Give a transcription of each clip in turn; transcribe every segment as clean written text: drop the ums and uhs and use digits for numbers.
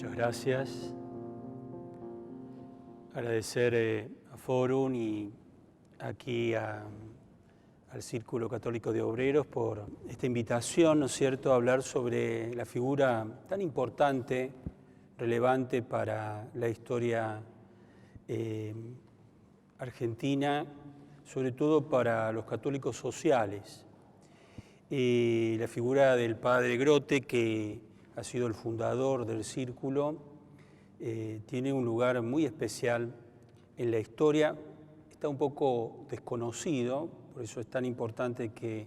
Muchas gracias. Agradecer a Forum y aquí al Círculo Católico de Obreros por esta invitación, ¿no es cierto?, a hablar sobre la figura tan importante, relevante para la historia argentina, sobre todo para los católicos sociales. La figura del padre Grote, que ha sido el fundador del Círculo, tiene un lugar muy especial en la historia. Está un poco desconocido, por eso es tan importante que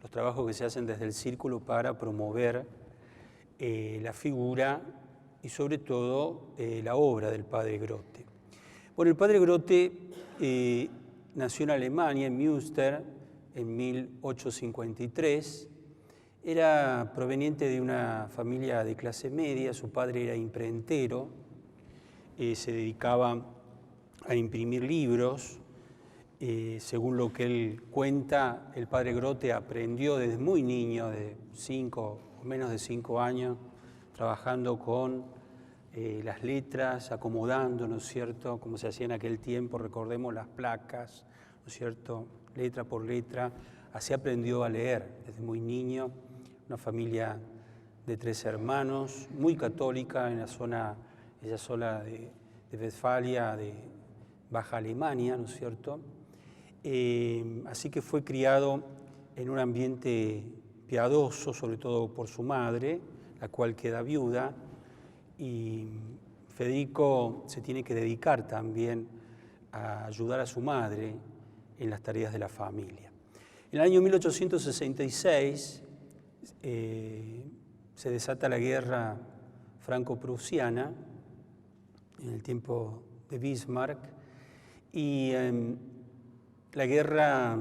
los trabajos que se hacen desde el Círculo para promover la figura y sobre todo la obra del padre Grote. Bueno, el padre Grote nació en Alemania, en Münster, en 1853. Era proveniente de una familia de clase media, su padre era imprentero, se dedicaba a imprimir libros. Según lo que él cuenta, el padre Grote aprendió desde muy niño, de 5 o menos de 5 años, trabajando con las letras, acomodando, ¿no es cierto?, como se hacía en aquel tiempo, recordemos las placas, ¿no es cierto?, letra por letra. Así aprendió a leer desde muy niño. Una familia de 3 hermanos, muy católica en la zona de Westfalia, de Baja Alemania, ¿no es cierto? Así que fue criado en un ambiente piadoso, sobre todo por su madre, la cual queda viuda, y Federico se tiene que dedicar también a ayudar a su madre en las tareas de la familia. En el año 1866 se desata la guerra franco-prusiana en el tiempo de Bismarck, y la guerra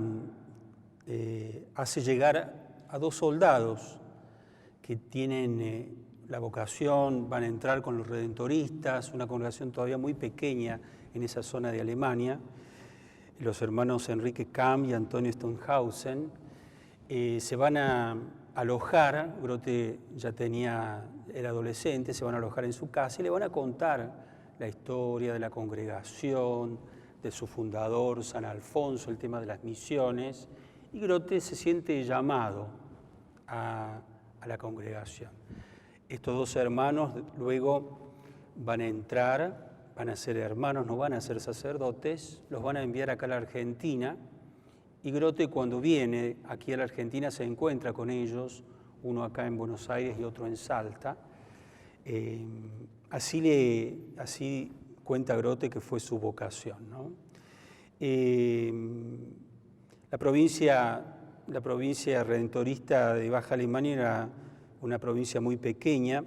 hace llegar a 2 soldados que tienen la vocación, van a entrar con los redentoristas, una congregación todavía muy pequeña en esa zona de Alemania, los hermanos Enrique Kamm y Antonio Stonhausen. Se van a alojar, Grote ya era adolescente, se van a alojar en su casa y le van a contar la historia de la congregación, de su fundador, San Alfonso, el tema de las misiones, y Grote se siente llamado a la congregación. Estos 2 hermanos luego van a entrar, van a ser hermanos, no van a ser sacerdotes, los van a enviar acá a la Argentina, y Grote, cuando viene aquí a la Argentina, se encuentra con ellos, uno acá en Buenos Aires y otro en Salta. Así cuenta Grote que fue su vocación, ¿no? La provincia redentorista de Baja Alemania era una provincia muy pequeña,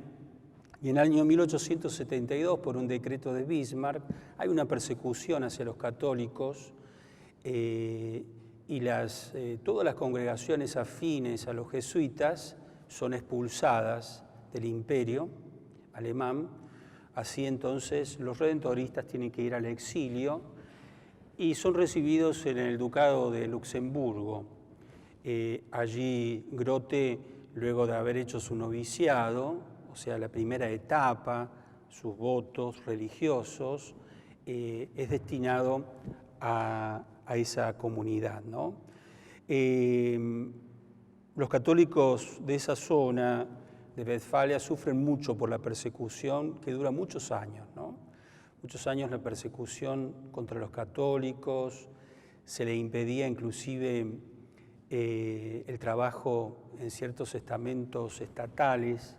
y en el año 1872, por un decreto de Bismarck, hay una persecución hacia los católicos, y todas las congregaciones afines a los jesuitas son expulsadas del imperio alemán. Así entonces los redentoristas tienen que ir al exilio y son recibidos en el ducado de Luxemburgo. Allí Grote, luego de haber hecho su noviciado, o sea, la primera etapa, sus votos religiosos, es destinado a esa comunidad, ¿no? Los católicos de esa zona de Westfalia sufren mucho por la persecución que dura muchos años, ¿no? Muchos años la persecución contra los católicos, se le impedía inclusive el trabajo en ciertos estamentos estatales,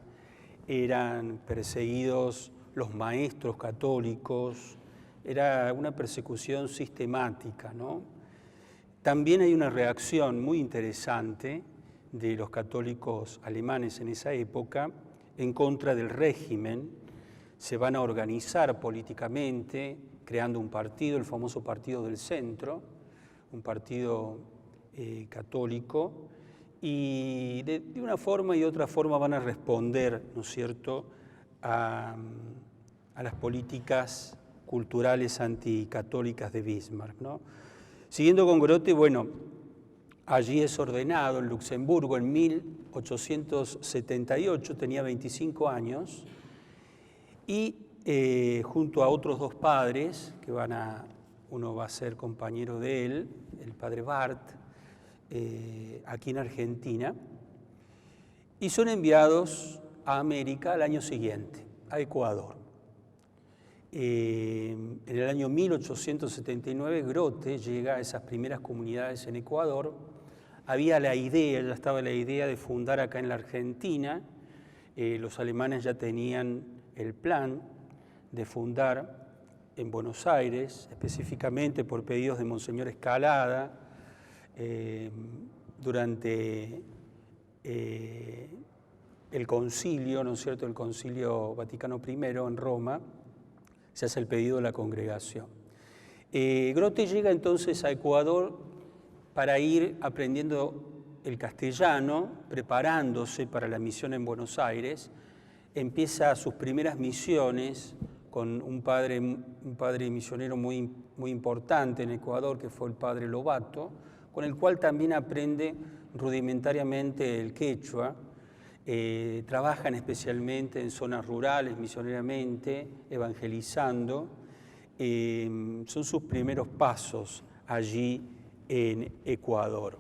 eran perseguidos los maestros católicos. Era una persecución sistemática, ¿no? También hay una reacción muy interesante de los católicos alemanes en esa época en contra del régimen. Se van a organizar políticamente, creando un partido, el famoso Partido del Centro, un partido católico, y de una forma y otra forma van a responder, ¿no es cierto?, a las políticas culturales anticatólicas de Bismarck, ¿no? Siguiendo con Grote, bueno, allí es ordenado en Luxemburgo en 1878, tenía 25 años, y junto a otros dos padres, uno va a ser compañero de él, el padre Bart, aquí en Argentina, y son enviados a América al año siguiente, a Ecuador. En el año 1879 Grote llega a esas primeras comunidades en Ecuador. Ya estaba la idea de fundar acá en la Argentina. Los alemanes ya tenían el plan de fundar en Buenos Aires, específicamente por pedidos de Monseñor Escalada, durante el concilio, ¿no es cierto?, el concilio Vaticano I en Roma, se hace el pedido de la congregación. Grote llega entonces a Ecuador para ir aprendiendo el castellano, preparándose para la misión en Buenos Aires. Empieza sus primeras misiones con un padre misionero muy importante en Ecuador, que fue el padre Lobato, con el cual también aprende rudimentariamente el quechua. Trabajan especialmente en zonas rurales, misioneramente, evangelizando. Son sus primeros pasos allí en Ecuador.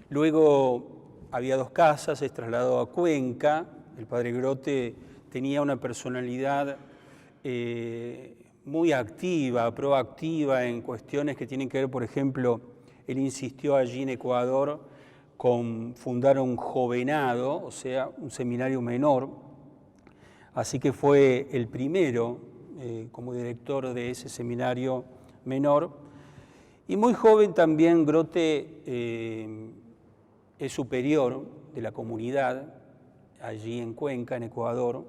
Luego había dos casas, se trasladó a Cuenca. El padre Grote tenía una personalidad muy activa, proactiva en cuestiones que tienen que ver, por ejemplo, él insistió allí en Ecuador con fundar un jovenado, o sea, un seminario menor. Así que fue el primero como director de ese seminario menor. Y muy joven también Grote es superior de la comunidad allí en Cuenca, en Ecuador,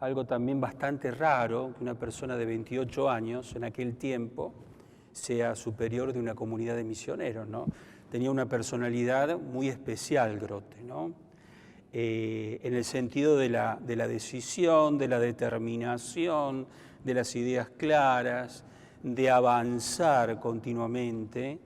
algo también bastante raro, que una persona de 28 años en aquel tiempo sea superior de una comunidad de misioneros, ¿no? Tenía una personalidad muy especial Grote, ¿no? En el sentido de la decisión, de la determinación, de las ideas claras, de avanzar continuamente.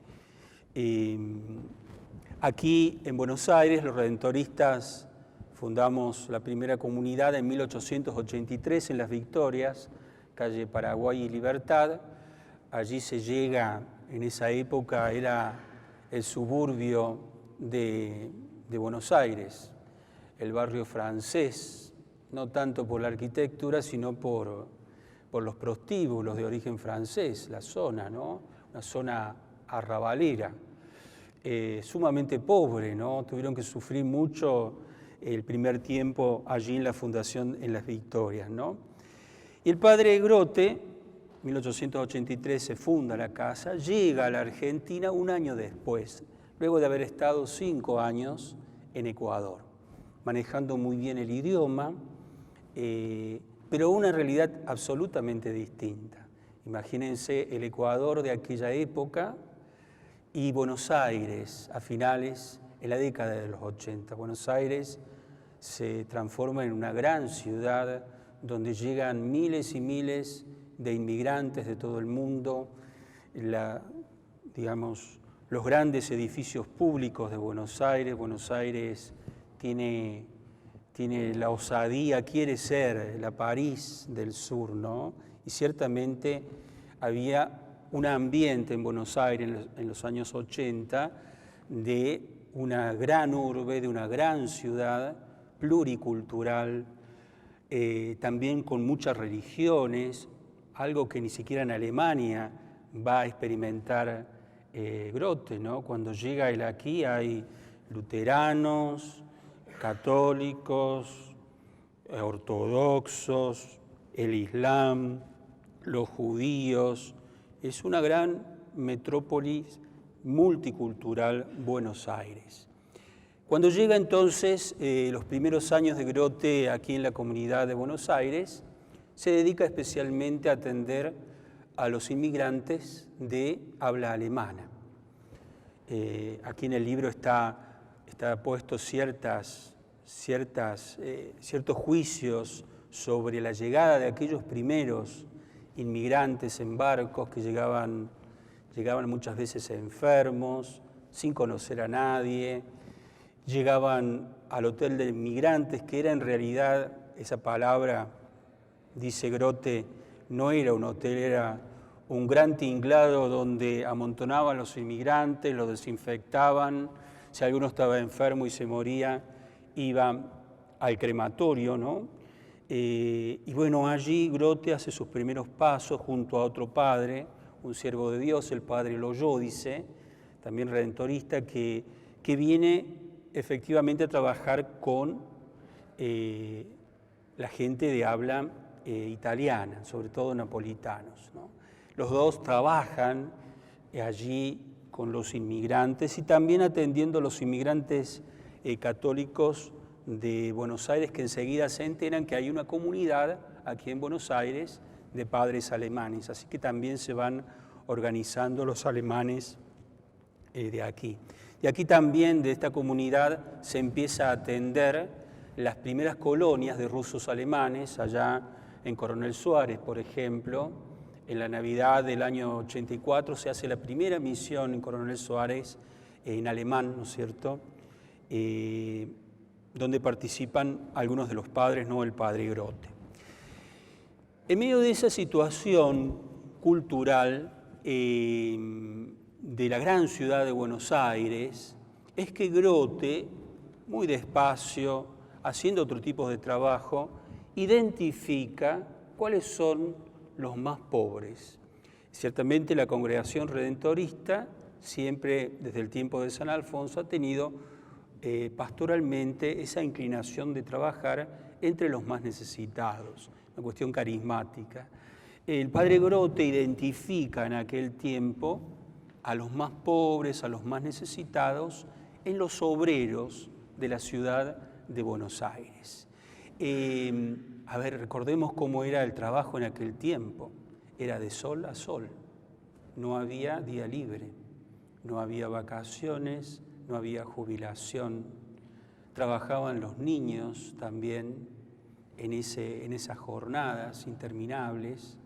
Aquí en Buenos Aires los redentoristas fundamos la primera comunidad en 1883 en Las Victorias, calle Paraguay y Libertad. Allí se llega, en esa época era el suburbio de Buenos Aires, el barrio francés, no tanto por la arquitectura, sino por los prostíbulos de origen francés, la zona, ¿no? Una zona arrabalera, sumamente pobre, ¿no? Tuvieron que sufrir mucho el primer tiempo allí en la fundación en Las Victorias, ¿no? Y el padre Grote, 1883 se funda la casa, llega a la Argentina un año después, luego de haber estado 5 años en Ecuador, manejando muy bien el idioma, pero una realidad absolutamente distinta. Imagínense el Ecuador de aquella época y Buenos Aires a finales, en la década de los 80. Buenos Aires se transforma en una gran ciudad donde llegan miles y miles de inmigrantes de todo el mundo, los grandes edificios públicos de Buenos Aires tiene la osadía, quiere ser la París del sur, ¿no? Y ciertamente había un ambiente en Buenos Aires en los años 80 de una gran urbe, de una gran ciudad pluricultural, también con muchas religiones, algo que ni siquiera en Alemania va a experimentar Grote, ¿no? Cuando llega él aquí hay luteranos, católicos, ortodoxos, el Islam, los judíos. Es una gran metrópolis multicultural Buenos Aires. Cuando llega entonces los primeros años de Grote aquí en la comunidad de Buenos Aires, se dedica especialmente a atender a los inmigrantes de habla alemana. Aquí en el libro está puesto ciertos juicios sobre la llegada de aquellos primeros inmigrantes en barcos que llegaban muchas veces enfermos, sin conocer a nadie, llegaban al hotel de inmigrantes, que era en realidad esa palabra dice Grote, no era un hotel, era un gran tinglado donde amontonaban los inmigrantes, los desinfectaban, si alguno estaba enfermo y se moría, iba al crematorio, ¿no? Y bueno, allí Grote hace sus primeros pasos junto a otro padre, un siervo de Dios, el padre Loyódice, también redentorista, que viene efectivamente a trabajar con la gente de habla italiana, sobre todo napolitanos, ¿no? Los dos trabajan allí con los inmigrantes y también atendiendo a los inmigrantes católicos de Buenos Aires, que enseguida se enteran que hay una comunidad aquí en Buenos Aires de padres alemanes, así que también se van organizando los alemanes de aquí. Y aquí también de esta comunidad se empieza a atender las primeras colonias de rusos alemanes, allá en Coronel Suárez, por ejemplo. En la Navidad del año 84 se hace la primera misión en Coronel Suárez en alemán, ¿no es cierto?, donde participan algunos de los padres, no el padre Grote. En medio de esa situación cultural de la gran ciudad de Buenos Aires, es que Grote, muy despacio, haciendo otro tipo de trabajo, identifica cuáles son los más pobres. Ciertamente la congregación redentorista, siempre desde el tiempo de San Alfonso, ha tenido pastoralmente esa inclinación de trabajar entre los más necesitados, una cuestión carismática. El padre Grote identifica en aquel tiempo a los más pobres, a los más necesitados, en los obreros de la ciudad de Buenos Aires. Recordemos cómo era el trabajo en aquel tiempo. Era de sol a sol. No había día libre, no había vacaciones, no había jubilación. Trabajaban los niños también en esas jornadas interminables.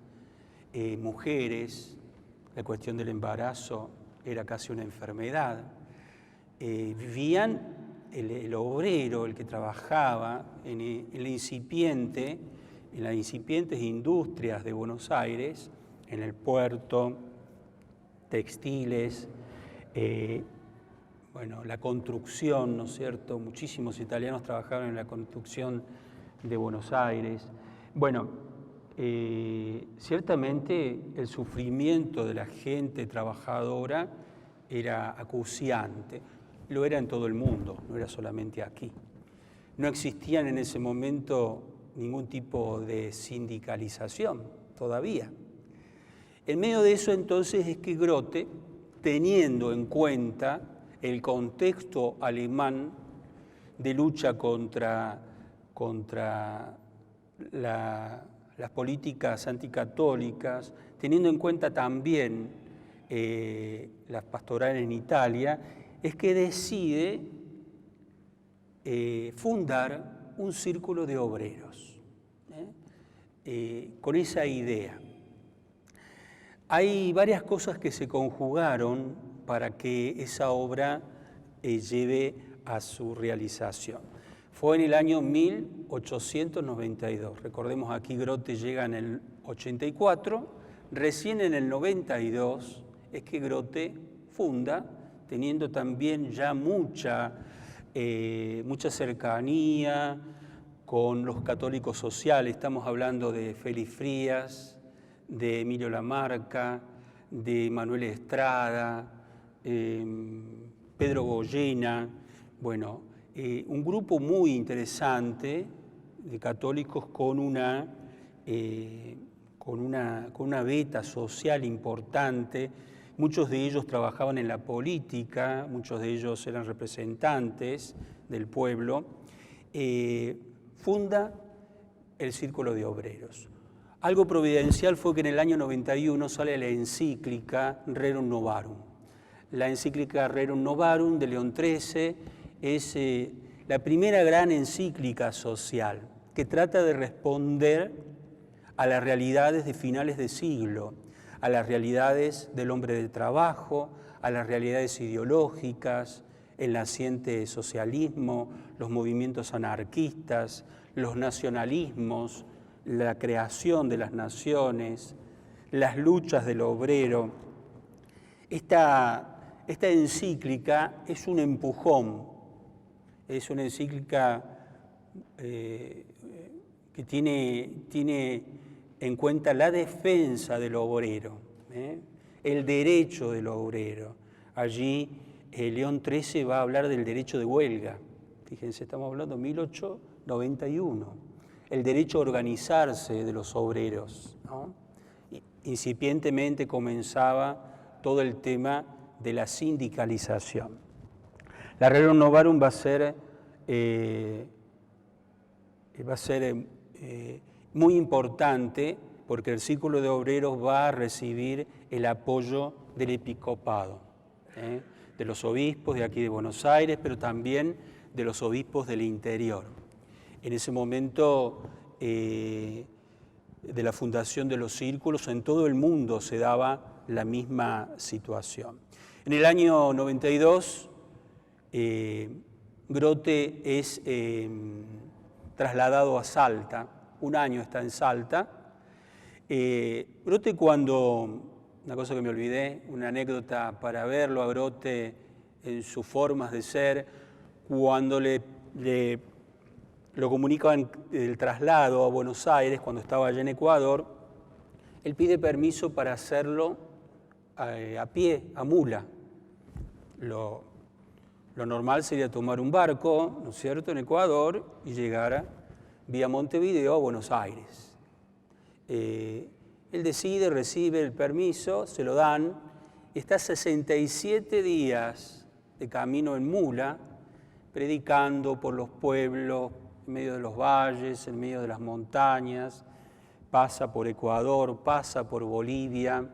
Mujeres, la cuestión del embarazo era casi una enfermedad. Vivían el obrero, el que trabajaba en las incipientes industrias de Buenos Aires, en el puerto, textiles, la construcción, ¿no es cierto? Muchísimos italianos trabajaron en la construcción de Buenos Aires. Ciertamente el sufrimiento de la gente trabajadora era acuciante. Lo era en todo el mundo, no era solamente aquí. No existían en ese momento ningún tipo de sindicalización todavía. En medio de eso entonces es que Grote, teniendo en cuenta el contexto alemán de lucha contra las políticas anticatólicas, teniendo en cuenta también las pastorales en Italia, es que decide fundar un círculo de obreros, con esa idea. Hay varias cosas que se conjugaron para que esa obra lleve a su realización. Fue en el año 1892. Recordemos, aquí Grote llega en el 84, recién en el 92 es que Grote funda, teniendo también ya mucha cercanía con los católicos sociales. Estamos hablando de Félix Frías, de Emilio Lamarca, de Manuel Estrada, Pedro Goyena, un grupo muy interesante de católicos con una beta social importante. Muchos de ellos trabajaban en la política, muchos de ellos eran representantes del pueblo. Funda el Círculo de Obreros. Algo providencial fue que en el año 91 sale la encíclica Rerum Novarum. La encíclica Rerum Novarum de León XIII es la primera gran encíclica social que trata de responder a las realidades de finales de siglo, a las realidades del hombre de trabajo, a las realidades ideológicas, el naciente socialismo, los movimientos anarquistas, los nacionalismos, la creación de las naciones, las luchas del obrero. Esta encíclica es un empujón, es una encíclica que tiene en cuenta la defensa del obrero, el derecho del obrero. Allí León XIII va a hablar del derecho de huelga. Fíjense, estamos hablando de 1891. El derecho a organizarse de los obreros, ¿no? Incipientemente comenzaba todo el tema de la sindicalización. La Rerum Novarum va a ser muy importante porque el Círculo de Obreros va a recibir el apoyo del episcopado, de los obispos de aquí de Buenos Aires, pero también de los obispos del interior. En ese momento de la fundación de los círculos, en todo el mundo se daba la misma situación. En el año 92, Grote es trasladado a Salta, un año está en Salta. Grote una cosa que me olvidé, una anécdota para verlo a Grote en sus formas de ser, cuando lo comunican el traslado a Buenos Aires, cuando estaba allá en Ecuador, él pide permiso para hacerlo a pie, a mula. Lo normal sería tomar un barco, ¿no es cierto?, en Ecuador y llegar vía Montevideo a Buenos Aires. Él decide, recibe el permiso, se lo dan, y está 67 días de camino en mula, predicando por los pueblos, en medio de los valles, en medio de las montañas, pasa por Ecuador, pasa por Bolivia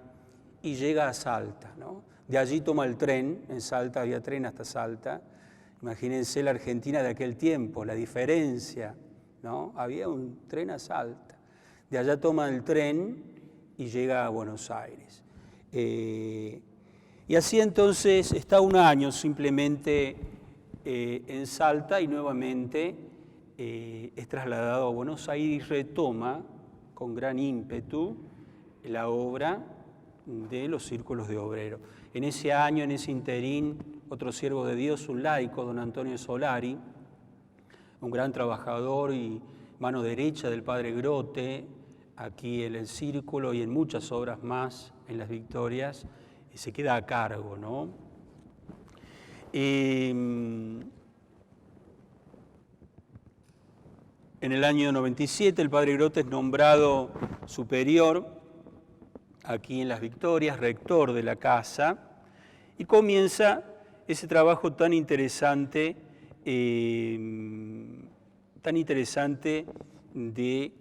y llega a Salta, ¿no? De allí toma el tren, en Salta había tren hasta Salta. Imagínense la Argentina de aquel tiempo, la diferencia, ¿no? Había un tren a Salta. De allá toma el tren y llega a Buenos Aires. Y así entonces está un año simplemente en Salta y nuevamente es trasladado a Buenos Aires y retoma con gran ímpetu la obra de los círculos de obreros. En ese año, en ese interín, otro siervo de Dios, un laico, don Antonio Solari, un gran trabajador y mano derecha del padre Grote, aquí en el Círculo y en muchas obras más en las Victorias, se queda a cargo, ¿no? En el año 97 el padre Grote es nombrado superior aquí en las Victorias, rector de la casa, y comienza ese trabajo tan interesante del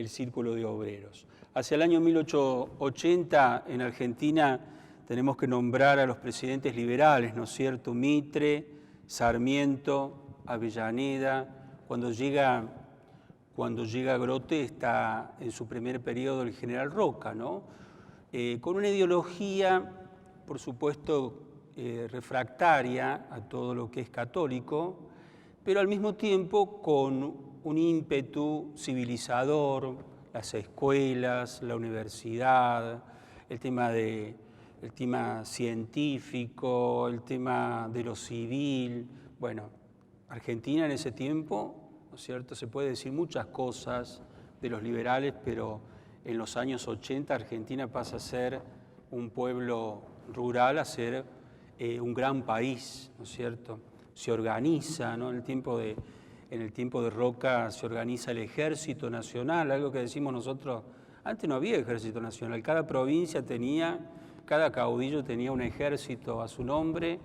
Círculo de Obreros. Hacia el año 1880 en Argentina tenemos que nombrar a los presidentes liberales, ¿no es cierto? Mitre, Sarmiento, Avellaneda. Cuando llega Grote está en su primer periodo el general Roca, ¿no? Con una ideología, por supuesto, refractaria a todo lo que es católico, pero al mismo tiempo con un ímpetu civilizador, las escuelas, la universidad, el tema científico, el tema de lo civil. Bueno, Argentina en ese tiempo, ¿no es cierto?, se puede decir muchas cosas de los liberales, pero en los años 80 Argentina pasa a ser un pueblo rural, a ser un gran país, ¿no es cierto? Se organiza, ¿no? En el tiempo de Roca se organiza el Ejército Nacional, algo que decimos nosotros, antes no había Ejército Nacional, cada provincia cada caudillo tenía un ejército a su nombre,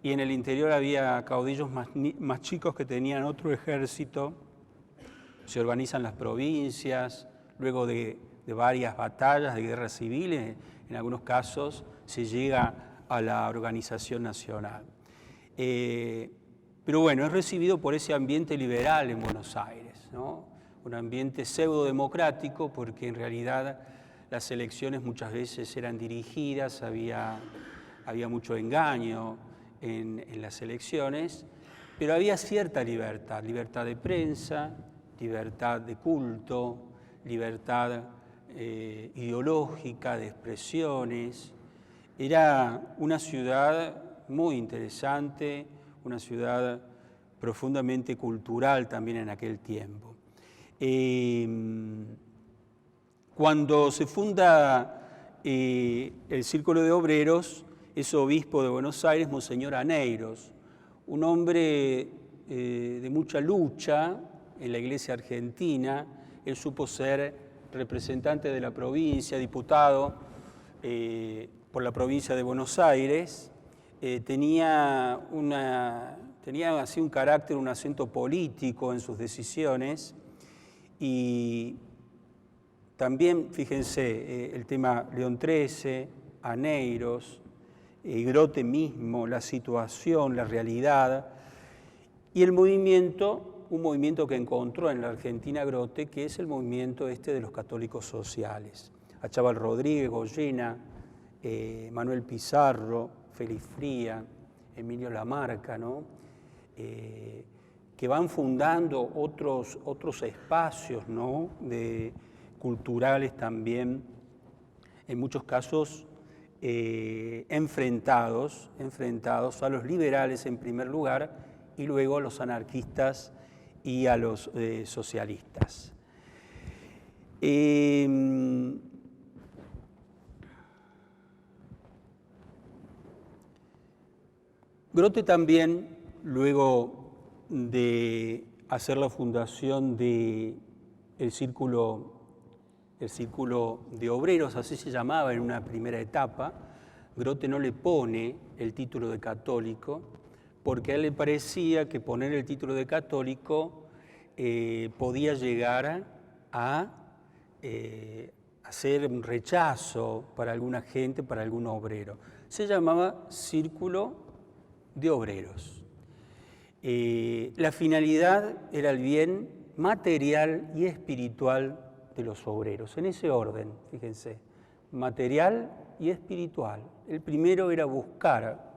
y en el interior había caudillos más chicos que tenían otro ejército. Se organizan las provincias, luego de varias batallas, de guerras civiles, en algunos casos se llega a la organización nacional. Pero bueno, es recibido por ese ambiente liberal en Buenos Aires, ¿no? Un ambiente pseudo-democrático, porque en realidad las elecciones muchas veces eran dirigidas, había mucho engaño en las elecciones, pero había cierta libertad de prensa, libertad de culto, libertad ideológica, de expresiones. Era una ciudad muy interesante, una ciudad profundamente cultural también en aquel tiempo. Cuando se funda el Círculo de Obreros, es obispo de Buenos Aires, Monseñor Aneiros, un hombre de mucha lucha en la Iglesia argentina. Él supo ser representante de la provincia, diputado por la provincia de Buenos Aires. Tenía así un carácter, un acento político en sus decisiones, y también, fíjense, el tema León XIII, Aneiros, Grote mismo, la situación, la realidad, y el movimiento, un movimiento que encontró en la Argentina Grote, que es el movimiento de los católicos sociales. A Chaval Rodríguez, Goyena, Manuel Pizarro, Félix Fría, Emilio Lamarca, ¿no? Que van fundando otros espacios, ¿no? Culturales también, en muchos casos enfrentados a los liberales en primer lugar y luego a los anarquistas y a los socialistas. Grote también, luego de hacer la fundación del Círculo de Obreros, así se llamaba en una primera etapa, Grote no le pone el título de católico, porque a él le parecía que poner el título de católico podía llegar a hacer un rechazo para alguna gente, para algún obrero. Se llamaba Círculo de Obreros. La finalidad era el bien material y espiritual de los obreros, en ese orden, fíjense, material y espiritual. El primero era buscar,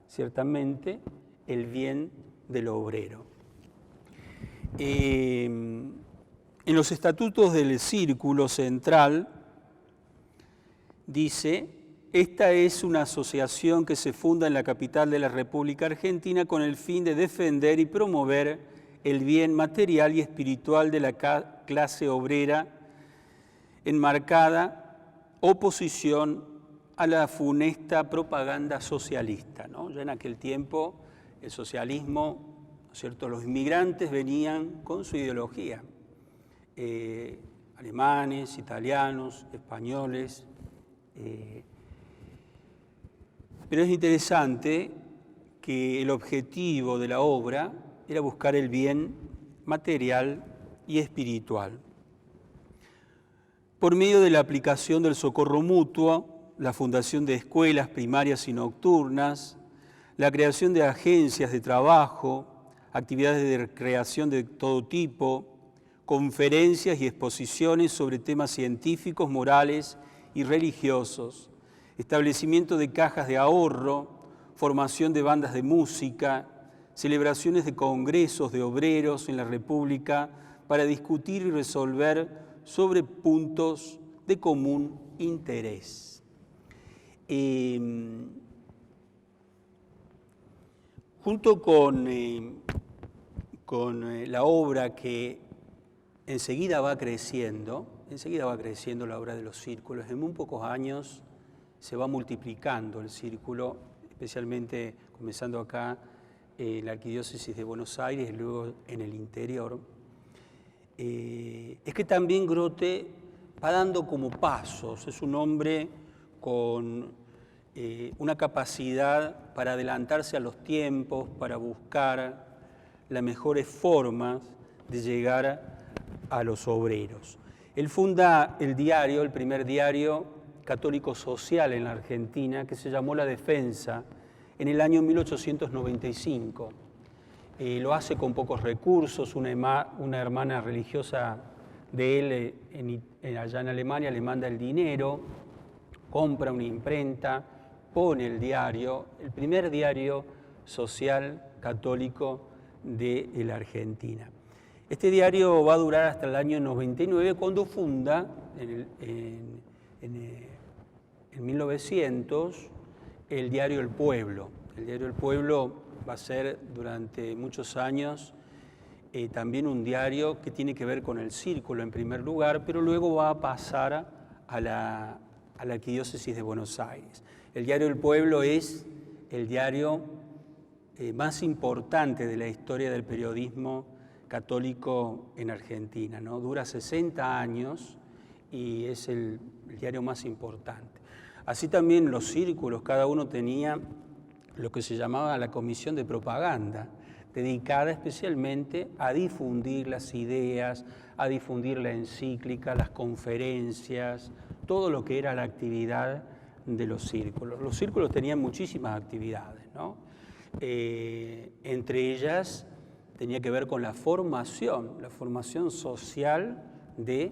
ciertamente, el bien del obrero. En los estatutos del Círculo Central dice: esta es una asociación que se funda en la capital de la República Argentina con el fin de defender y promover el bien material y espiritual de la clase obrera en marcada oposición a la funesta propaganda socialista, ¿no? Ya en aquel tiempo el socialismo, ¿no es cierto?, los inmigrantes venían con su ideología, alemanes, italianos, españoles, pero es interesante que el objetivo de la obra era buscar el bien material y espiritual. Por medio de la aplicación del socorro mutuo, la fundación de escuelas primarias y nocturnas, la creación de agencias de trabajo, actividades de recreación de todo tipo, conferencias y exposiciones sobre temas científicos, morales y religiosos, establecimiento de cajas de ahorro, formación de bandas de música, celebraciones de congresos de obreros en la República para discutir y resolver sobre puntos de común interés. Junto con la obra que enseguida va creciendo la obra de los círculos, en muy pocos años se va multiplicando el círculo, especialmente comenzando acá en la Arquidiócesis de Buenos Aires y luego en el interior. Es que también Grote va dando como pasos, es un hombre con una capacidad para adelantarse a los tiempos, para buscar las mejores formas de llegar a los obreros. Él funda el diario, el primer diario católico social en la Argentina, que se llamó La Defensa, en el año 1895. Lo hace con pocos recursos. Una hermana religiosa de él allá en Alemania le manda el dinero, compra una imprenta, pone el diario, el primer diario social católico de la Argentina. Este diario va a durar hasta el año 99, cuando funda, en 1900, el diario El Pueblo. El diario El Pueblo va a ser durante muchos años también un diario que tiene que ver con el círculo en primer lugar, pero luego va a pasar a la Arquidiócesis de Buenos Aires. El diario El Pueblo es el diario más importante de la historia del periodismo católico en Argentina, ¿no? Dura 60 años y es el diario más importante. Así también los círculos, cada uno tenía lo que se llamaba la comisión de propaganda, dedicada especialmente a difundir las ideas, a difundir la encíclica, las conferencias, todo lo que era la actividad de los círculos. Los círculos tenían muchísimas actividades, ¿no? Entre ellas tenía que ver con la formación social de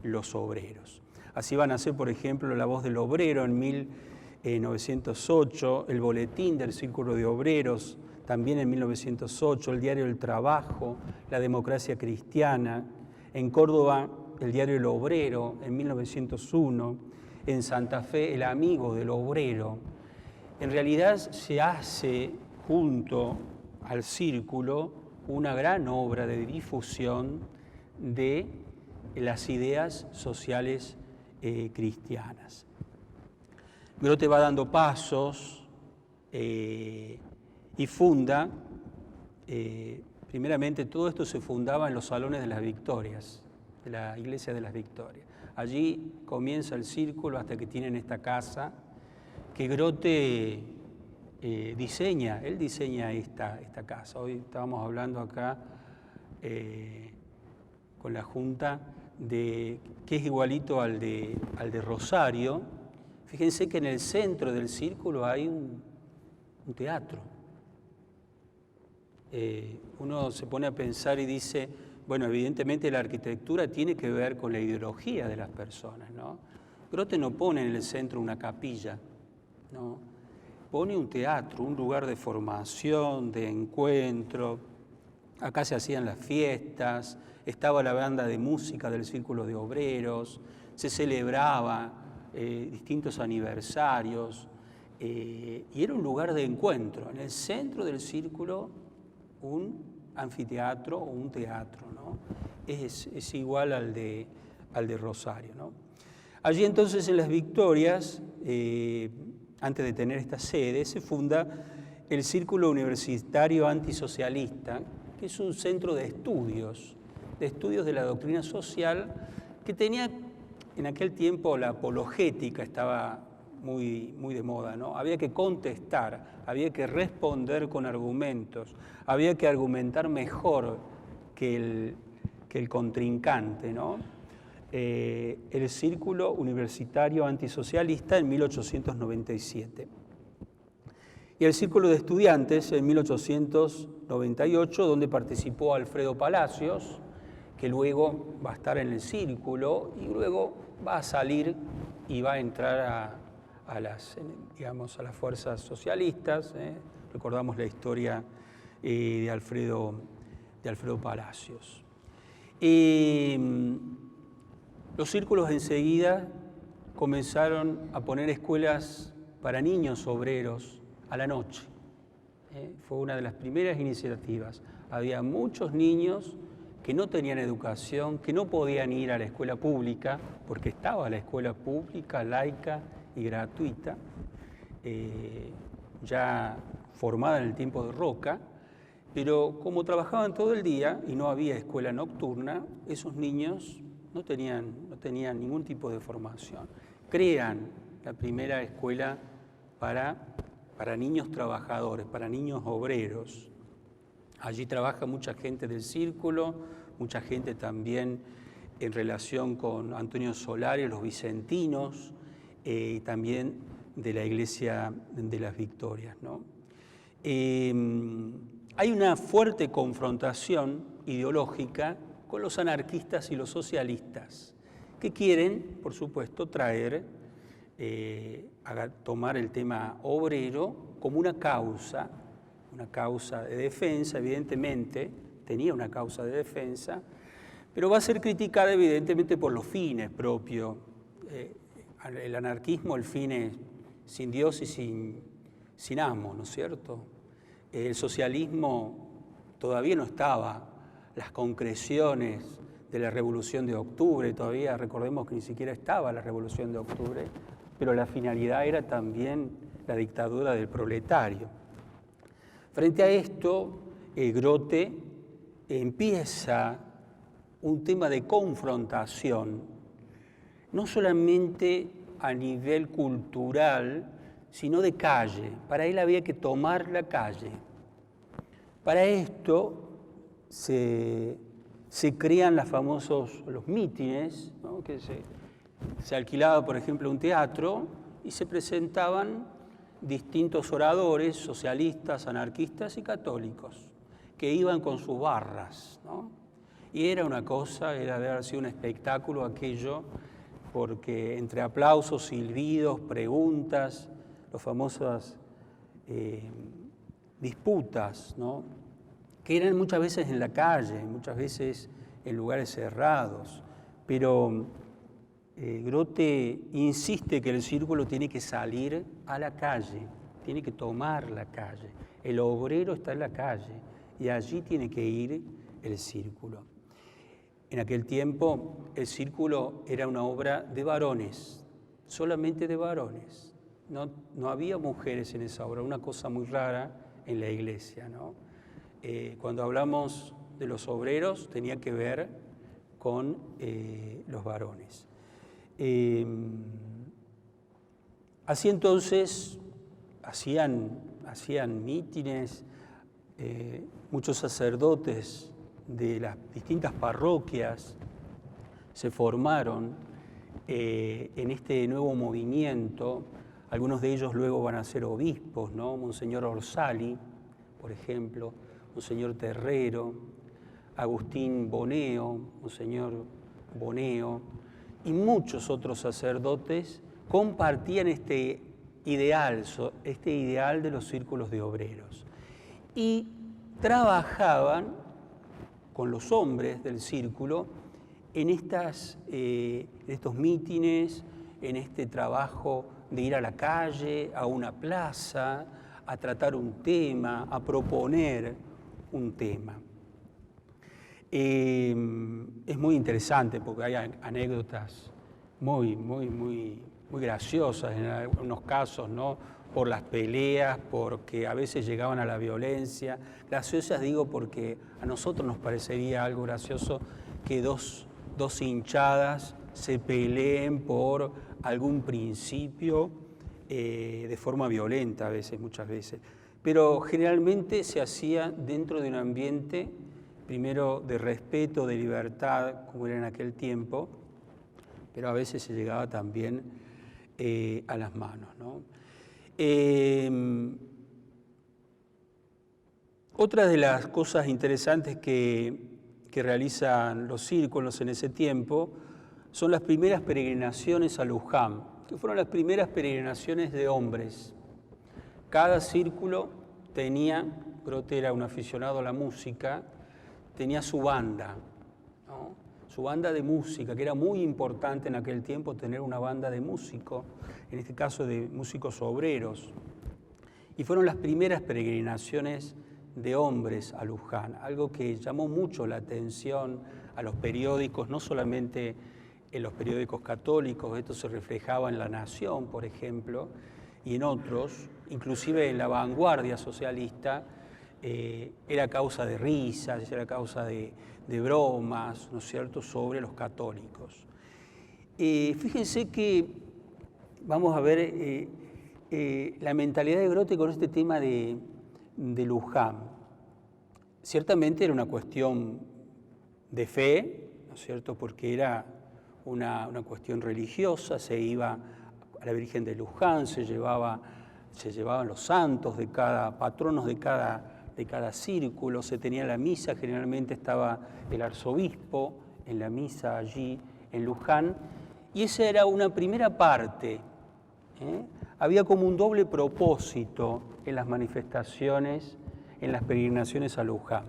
los obreros. Así van a ser, por ejemplo, La Voz del Obrero en 1908, el Boletín del Círculo de Obreros también en 1908, el Diario El Trabajo, La Democracia Cristiana, en Córdoba el Diario El Obrero en 1901, en Santa Fe El Amigo del Obrero. En realidad se hace junto al Círculo una gran obra de difusión de las ideas sociales cristianas. Grote va dando pasos y funda, primeramente todo esto se fundaba en los Salones de las Victorias, de la Iglesia de las Victorias. Allí comienza el círculo hasta que tienen esta casa que Grote diseña, él diseña esta casa. Hoy estábamos hablando acá con la Junta de que es igualito al de Rosario. Fíjense que en el centro del círculo hay un teatro. Uno se pone a pensar y dice, bueno, evidentemente la arquitectura tiene que ver con la ideología de las personas, ¿no? Grote no pone en el centro una capilla, ¿no? Pone un teatro, un lugar de formación, de encuentro. Acá se hacían las fiestas, estaba la banda de música del Círculo de Obreros, se celebraba distintos aniversarios y era un lugar de encuentro. En el centro del círculo un anfiteatro o un teatro, ¿no? Es igual al de Rosario, ¿no? Allí entonces en Las Victorias, antes de tener esta sede, se funda el Círculo Universitario Antisocialista, que es un centro de estudios de la doctrina social, que tenía en aquel tiempo la apologética, estaba muy de moda, ¿no? Había que contestar, había que responder con argumentos, había que argumentar mejor que el contrincante, ¿no? El Círculo Universitario Antisocialista en 1897. Y el Círculo de Estudiantes en 1898, donde participó Alfredo Palacios, que luego va a estar en el Círculo y luego va a salir y va a entrar a las fuerzas socialistas. Recordamos la historia de Alfredo Palacios. Los círculos enseguida comenzaron a poner escuelas para niños obreros a la noche. Fue una de las primeras iniciativas. Había muchos niños que no tenían educación, que no podían ir a la escuela pública, porque estaba la escuela pública, laica y gratuita, ya formada en el tiempo de Roca, pero como trabajaban todo el día y no había escuela nocturna, esos niños no tenían ningún tipo de formación. Crean la primera escuela para niños trabajadores, para niños obreros. Allí trabaja mucha gente del Círculo, mucha gente también en relación con Antonio Solari, los vicentinos, y también de la Iglesia de las Victorias, ¿no? Hay una fuerte confrontación ideológica con los anarquistas y los socialistas, que quieren, por supuesto, tomar el tema obrero como una causa de defensa, evidentemente, tenía una causa de defensa, pero va a ser criticada evidentemente por los fines propios. El anarquismo, el fin es sin Dios y sin amo, ¿no es cierto? El socialismo todavía no estaba, las concreciones de la Revolución de Octubre, todavía recordemos que ni siquiera estaba la Revolución de Octubre, pero la finalidad era también la dictadura del proletario. Frente a esto, Grote empieza un tema de confrontación, no solamente a nivel cultural, sino de calle. Para él había que tomar la calle. Para esto se crean los mítines, ¿no? Que se alquilaba, por ejemplo, un teatro y se presentaban distintos oradores, socialistas, anarquistas y católicos, que iban con sus barras, ¿no? Y era una cosa, era de haber sido un espectáculo aquello, porque entre aplausos, silbidos, preguntas, las famosas disputas, ¿no? Que eran muchas veces en la calle, muchas veces en lugares cerrados, pero Grote insiste que el círculo tiene que salir a la calle, tiene que tomar la calle. El obrero está en la calle y allí tiene que ir el círculo. En aquel tiempo el círculo era una obra de varones, solamente de varones. No había mujeres en esa obra, una cosa muy rara en la iglesia, ¿no? Cuando hablamos de los obreros tenía que ver con los varones. Así entonces hacían mítines, muchos sacerdotes de las distintas parroquias se formaron en este nuevo movimiento. Algunos de ellos luego van a ser obispos, ¿no? Monseñor Orsali, por ejemplo, Monseñor Terrero, Agustín Boneo, Monseñor Boneo, y muchos otros sacerdotes compartían este ideal de los círculos de obreros. Y trabajaban con los hombres del círculo en estos mítines, en este trabajo de ir a la calle, a una plaza, a tratar un tema, a proponer un tema. Es muy interesante porque hay anécdotas muy graciosas en algunos casos, ¿no? Por las peleas, porque a veces llegaban a la violencia. Graciosas digo porque a nosotros nos parecería algo gracioso que dos hinchadas se peleen por algún principio de forma violenta muchas veces. Pero generalmente se hacía dentro de un ambiente, primero de respeto, de libertad, como era en aquel tiempo, pero a veces se llegaba también a las manos, ¿no? Otra de las cosas interesantes que realizan los círculos en ese tiempo son las primeras peregrinaciones a Luján, que fueron las primeras peregrinaciones de hombres. Cada círculo tenía, Grote era un aficionado a la música, tenía su banda, ¿no? Su banda de música, que era muy importante en aquel tiempo tener una banda de músicos, en este caso de músicos obreros. Y fueron las primeras peregrinaciones de hombres a Luján, algo que llamó mucho la atención a los periódicos, no solamente en los periódicos católicos, esto se reflejaba en La Nación, por ejemplo, y en otros, inclusive en la vanguardia socialista, era causa de risas, era causa de bromas, ¿no es cierto?, sobre los católicos. Fíjense que vamos a ver la mentalidad de Grote con este tema de Luján. Ciertamente era una cuestión de fe, ¿no es cierto?, porque era una cuestión religiosa, se iba a la Virgen de Luján, se llevaban los santos de cada, patronos de cada círculo, se tenía la misa, generalmente estaba el arzobispo en la misa allí en Luján, y esa era una primera parte. Había como un doble propósito en las manifestaciones, en las peregrinaciones a Luján.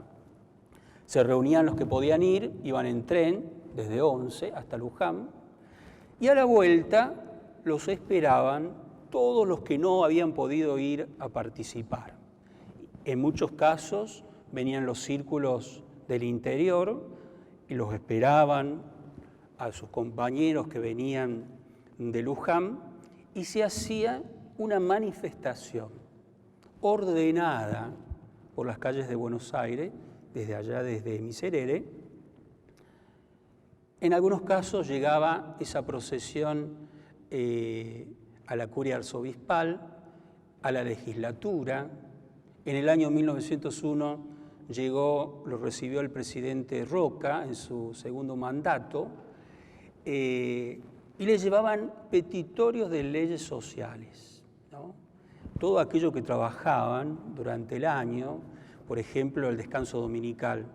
Se reunían los que podían ir, iban en tren desde Once hasta Luján, y a la vuelta los esperaban todos los que no habían podido ir a participar. En muchos casos venían los círculos del interior y los esperaban a sus compañeros que venían de Luján, y se hacía una manifestación ordenada por las calles de Buenos Aires, desde allá, desde Miserere. En algunos casos llegaba esa procesión a la curia arzobispal, a la legislatura. En el año 1901 lo recibió el presidente Roca en su segundo mandato, y le llevaban petitorios de leyes sociales, ¿no? Todo aquello que trabajaban durante el año, por ejemplo, el descanso dominical,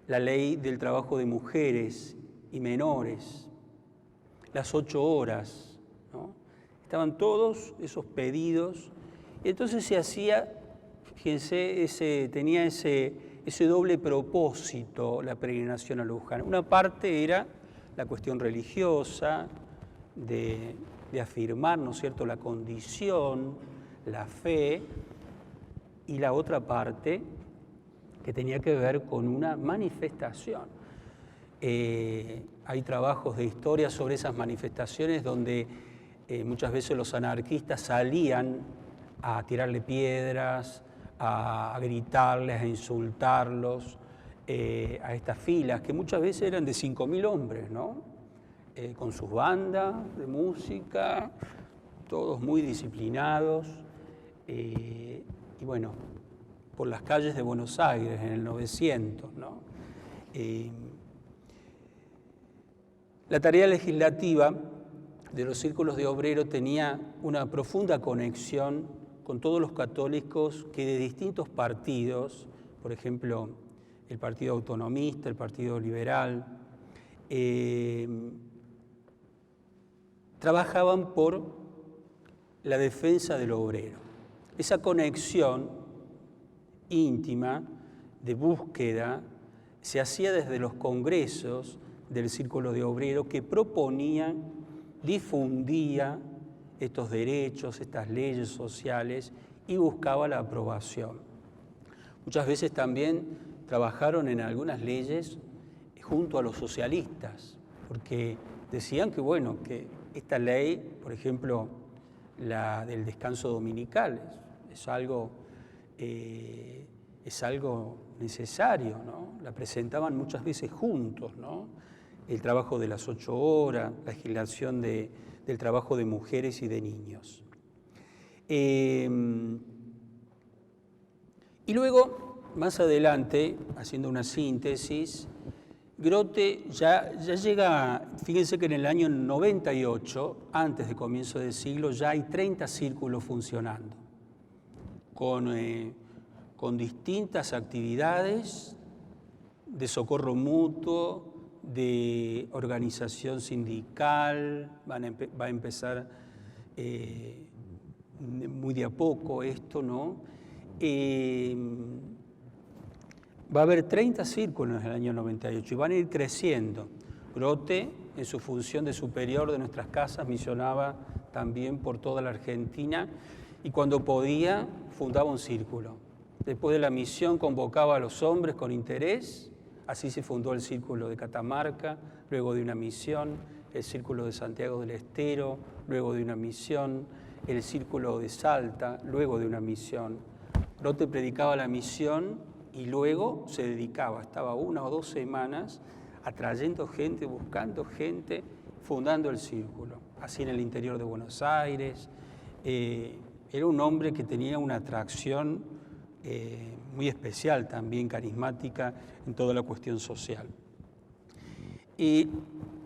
la ley del trabajo de mujeres y menores, las 8 horas, ¿no? Estaban todos esos pedidos, y entonces se hacía, fíjense, tenía ese doble propósito la peregrinación a Luján. Una parte era la cuestión religiosa, de afirmar, ¿no es cierto?, la condición, la fe, y la otra parte que tenía que ver con una manifestación. Hay trabajos de historia sobre esas manifestaciones donde muchas veces los anarquistas salían a tirarle piedras, a gritarles, a insultarlos, a estas filas, que muchas veces eran de 5.000 hombres, ¿no? Con sus bandas de música, todos muy disciplinados, y bueno, por las calles de Buenos Aires en el 900, ¿no? La tarea legislativa de los círculos de obreros tenía una profunda conexión con todos los católicos que de distintos partidos, por ejemplo, el Partido Autonomista, el Partido Liberal, trabajaban por la defensa del obrero. Esa conexión íntima de búsqueda se hacía desde los congresos del Círculo de Obreros, que proponían, difundía estos derechos, estas leyes sociales, y buscaba la aprobación. Muchas veces también trabajaron en algunas leyes junto a los socialistas, porque decían que, bueno, que esta ley, por ejemplo, la del descanso dominical, es algo necesario, ¿no? La presentaban muchas veces juntos, ¿no? El trabajo de las 8 horas, la legislación del trabajo de mujeres y de niños. Y luego, más adelante, haciendo una síntesis, Grote ya llega, fíjense que en el año 98, antes de comienzo del siglo, ya hay 30 círculos funcionando, con distintas actividades de socorro mutuo, de organización sindical. Va a empezar muy de a poco esto, ¿no? Va a haber 30 círculos en el año 98 y van a ir creciendo. Grote, en su función de superior de nuestras casas, misionaba también por toda la Argentina, y cuando podía fundaba un círculo. Después de la misión convocaba a los hombres con interés. Así se fundó el Círculo de Catamarca, luego de una misión, el Círculo de Santiago del Estero, luego de una misión, el Círculo de Salta, luego de una misión. Grote predicaba la misión y luego se dedicaba, estaba 1 o 2 semanas atrayendo gente, buscando gente, fundando el círculo. Así en el interior de Buenos Aires. Era un hombre que tenía una atracción muy especial, también carismática en toda la cuestión social. Y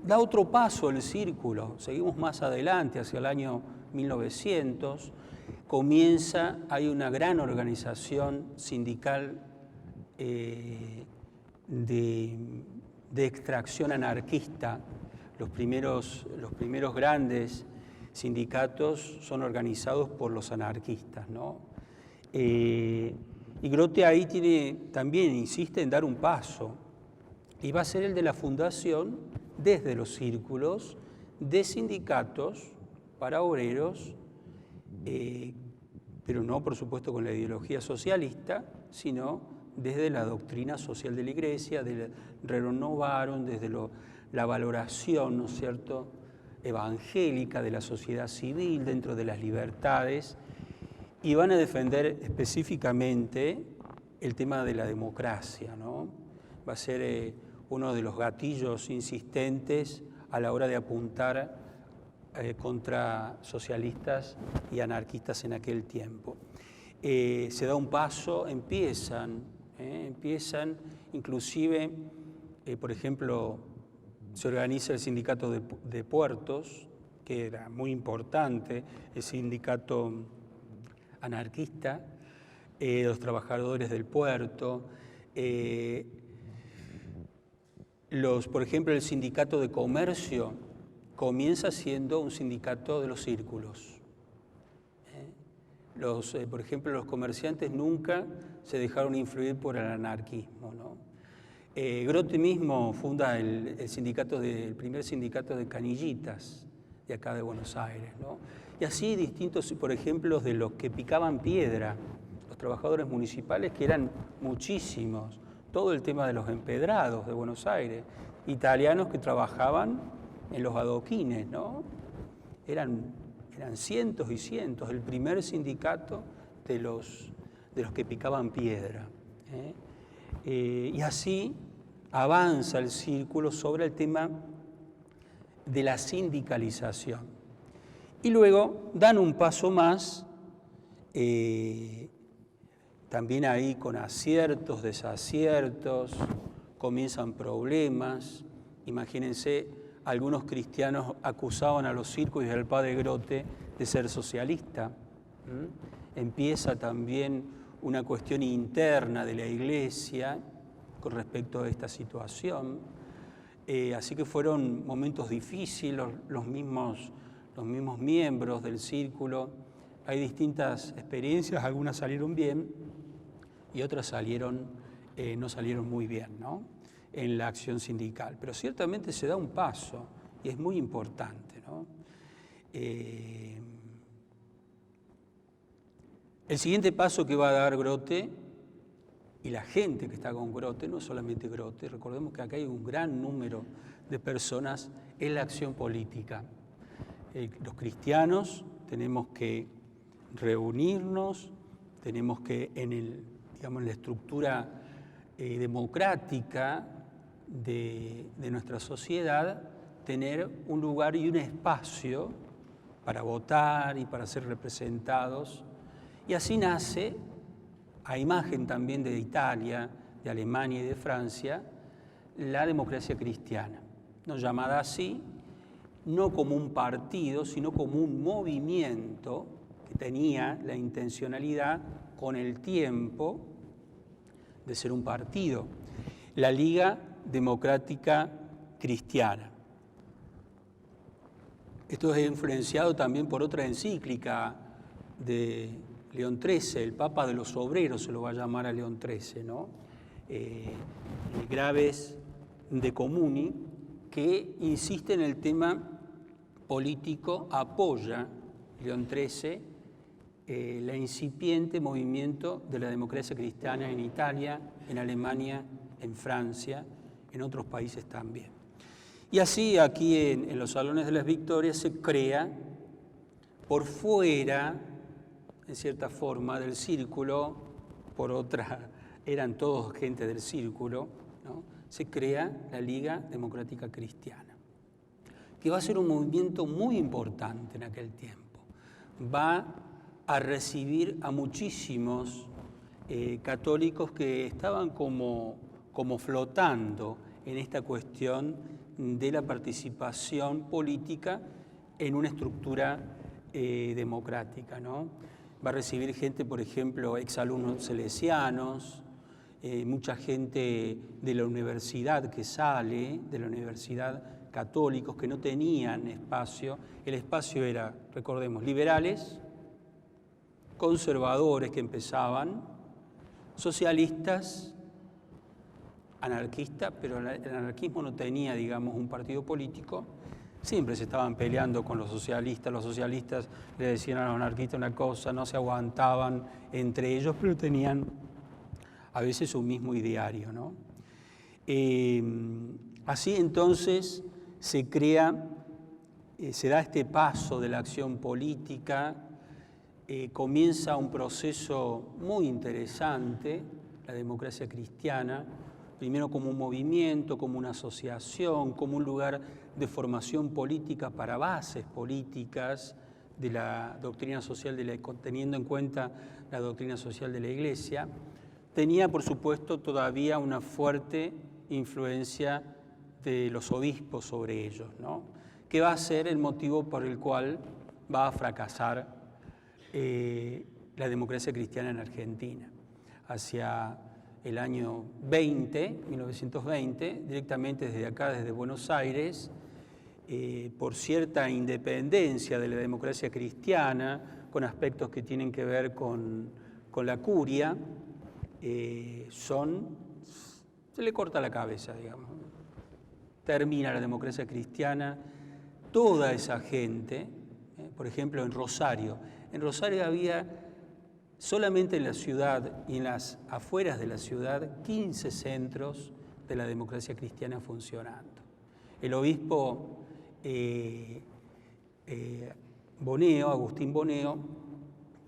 da otro paso el círculo, seguimos más adelante, hacia el año 1900, hay una gran organización sindical de extracción anarquista. Los primeros grandes sindicatos son organizados por los anarquistas, ¿no? Y Grote ahí también insiste en dar un paso, y va a ser el de la fundación desde los círculos de sindicatos para obreros, pero no, por supuesto, con la ideología socialista, sino desde la doctrina social de la Iglesia, de Rerum Novarum, desde la valoración, ¿no es cierto?, evangélica de la sociedad civil dentro de las libertades, y van a defender específicamente el tema de la democracia, ¿no? Va a ser uno de los gatillos insistentes a la hora de apuntar contra socialistas y anarquistas en aquel tiempo. Se da un paso, empiezan inclusive, por ejemplo, se organiza el sindicato de puertos, que era muy importante, el sindicato anarquista, los trabajadores del puerto, por ejemplo, el sindicato de comercio comienza siendo un sindicato de los círculos. Por ejemplo, los comerciantes nunca se dejaron influir por el anarquismo, ¿no? Grote mismo funda el primer sindicato de canillitas de acá de Buenos Aires, ¿no? Y así distintos, por ejemplo, de los que picaban piedra, los trabajadores municipales, que eran muchísimos, todo el tema de los empedrados de Buenos Aires, italianos que trabajaban en los adoquines, ¿no? Eran cientos y cientos, el primer sindicato de los que picaban piedra. Y así avanza el círculo sobre el tema de la sindicalización. Y luego dan un paso más, también ahí con aciertos, desaciertos, comienzan problemas. Imagínense, algunos cristianos acusaban a los círculos y al padre Grote de ser socialista. Empieza también una cuestión interna de la Iglesia con respecto a esta situación. Así que fueron momentos difíciles, los mismos miembros del círculo. Hay distintas experiencias, algunas salieron bien y otras no salieron muy bien, ¿no?, en la acción sindical. Pero ciertamente se da un paso y es muy importante, ¿no? El siguiente paso que va a dar Grote y la gente que está con Grote, no solamente Grote, recordemos que acá hay un gran número de personas en la acción política. Los cristianos tenemos que reunirnos, tenemos que en la estructura democrática de nuestra sociedad tener un lugar y un espacio para votar y para ser representados. Y así nace, a imagen también de Italia, de Alemania y de Francia, la democracia cristiana, no llamada así, no como un partido, sino como un movimiento que tenía la intencionalidad con el tiempo de ser un partido, la Liga Democrática Cristiana. Esto es influenciado también por otra encíclica de León XIII, el Papa de los Obreros se lo va a llamar a León XIII, ¿no? Graves de Comuni, que insiste en el tema político, apoya León XIII el incipiente movimiento de la democracia cristiana en Italia, en Alemania, en Francia, en otros países también. Y así aquí en los Salones de las Victorias se crea por fuera, en cierta forma, del círculo, por otra, eran todos gente del círculo, ¿no?, se crea la Liga Democrática Cristiana, que va a ser un movimiento muy importante en aquel tiempo. Va a recibir a muchísimos católicos que estaban como flotando en esta cuestión de la participación política en una estructura democrática, ¿no? Va a recibir gente, por ejemplo, exalumnos salesianos, mucha gente de la universidad que sale, de la universidad, católicos que no tenían espacio. El espacio era, recordemos, liberales, conservadores que empezaban, socialistas, anarquistas, pero el anarquismo no tenía, digamos, un partido político. Siempre se estaban peleando con los socialistas le decían a los anarquistas una cosa, no se aguantaban entre ellos, pero tenían a veces un mismo ideario, ¿no? Así entonces se crea, se da este paso de la acción política, comienza un proceso muy interesante, la democracia cristiana, primero como un movimiento, como una asociación, como un lugar de formación política para bases políticas de la doctrina social, teniendo en cuenta la doctrina social de la Iglesia. Tenía, por supuesto, todavía una fuerte influencia de los obispos sobre ellos, ¿no? Que va a ser el motivo por el cual va a fracasar la democracia cristiana en Argentina. Hacia el año 1920, directamente desde acá, desde Buenos Aires, por cierta independencia de la democracia cristiana, con aspectos que tienen que ver con la curia, se le corta la cabeza, digamos. Termina la democracia cristiana, toda esa gente, por ejemplo en Rosario había solamente en la ciudad y en las afueras de la ciudad 15 centros de la democracia cristiana funcionando. El obispo Boneo, Agustín Boneo,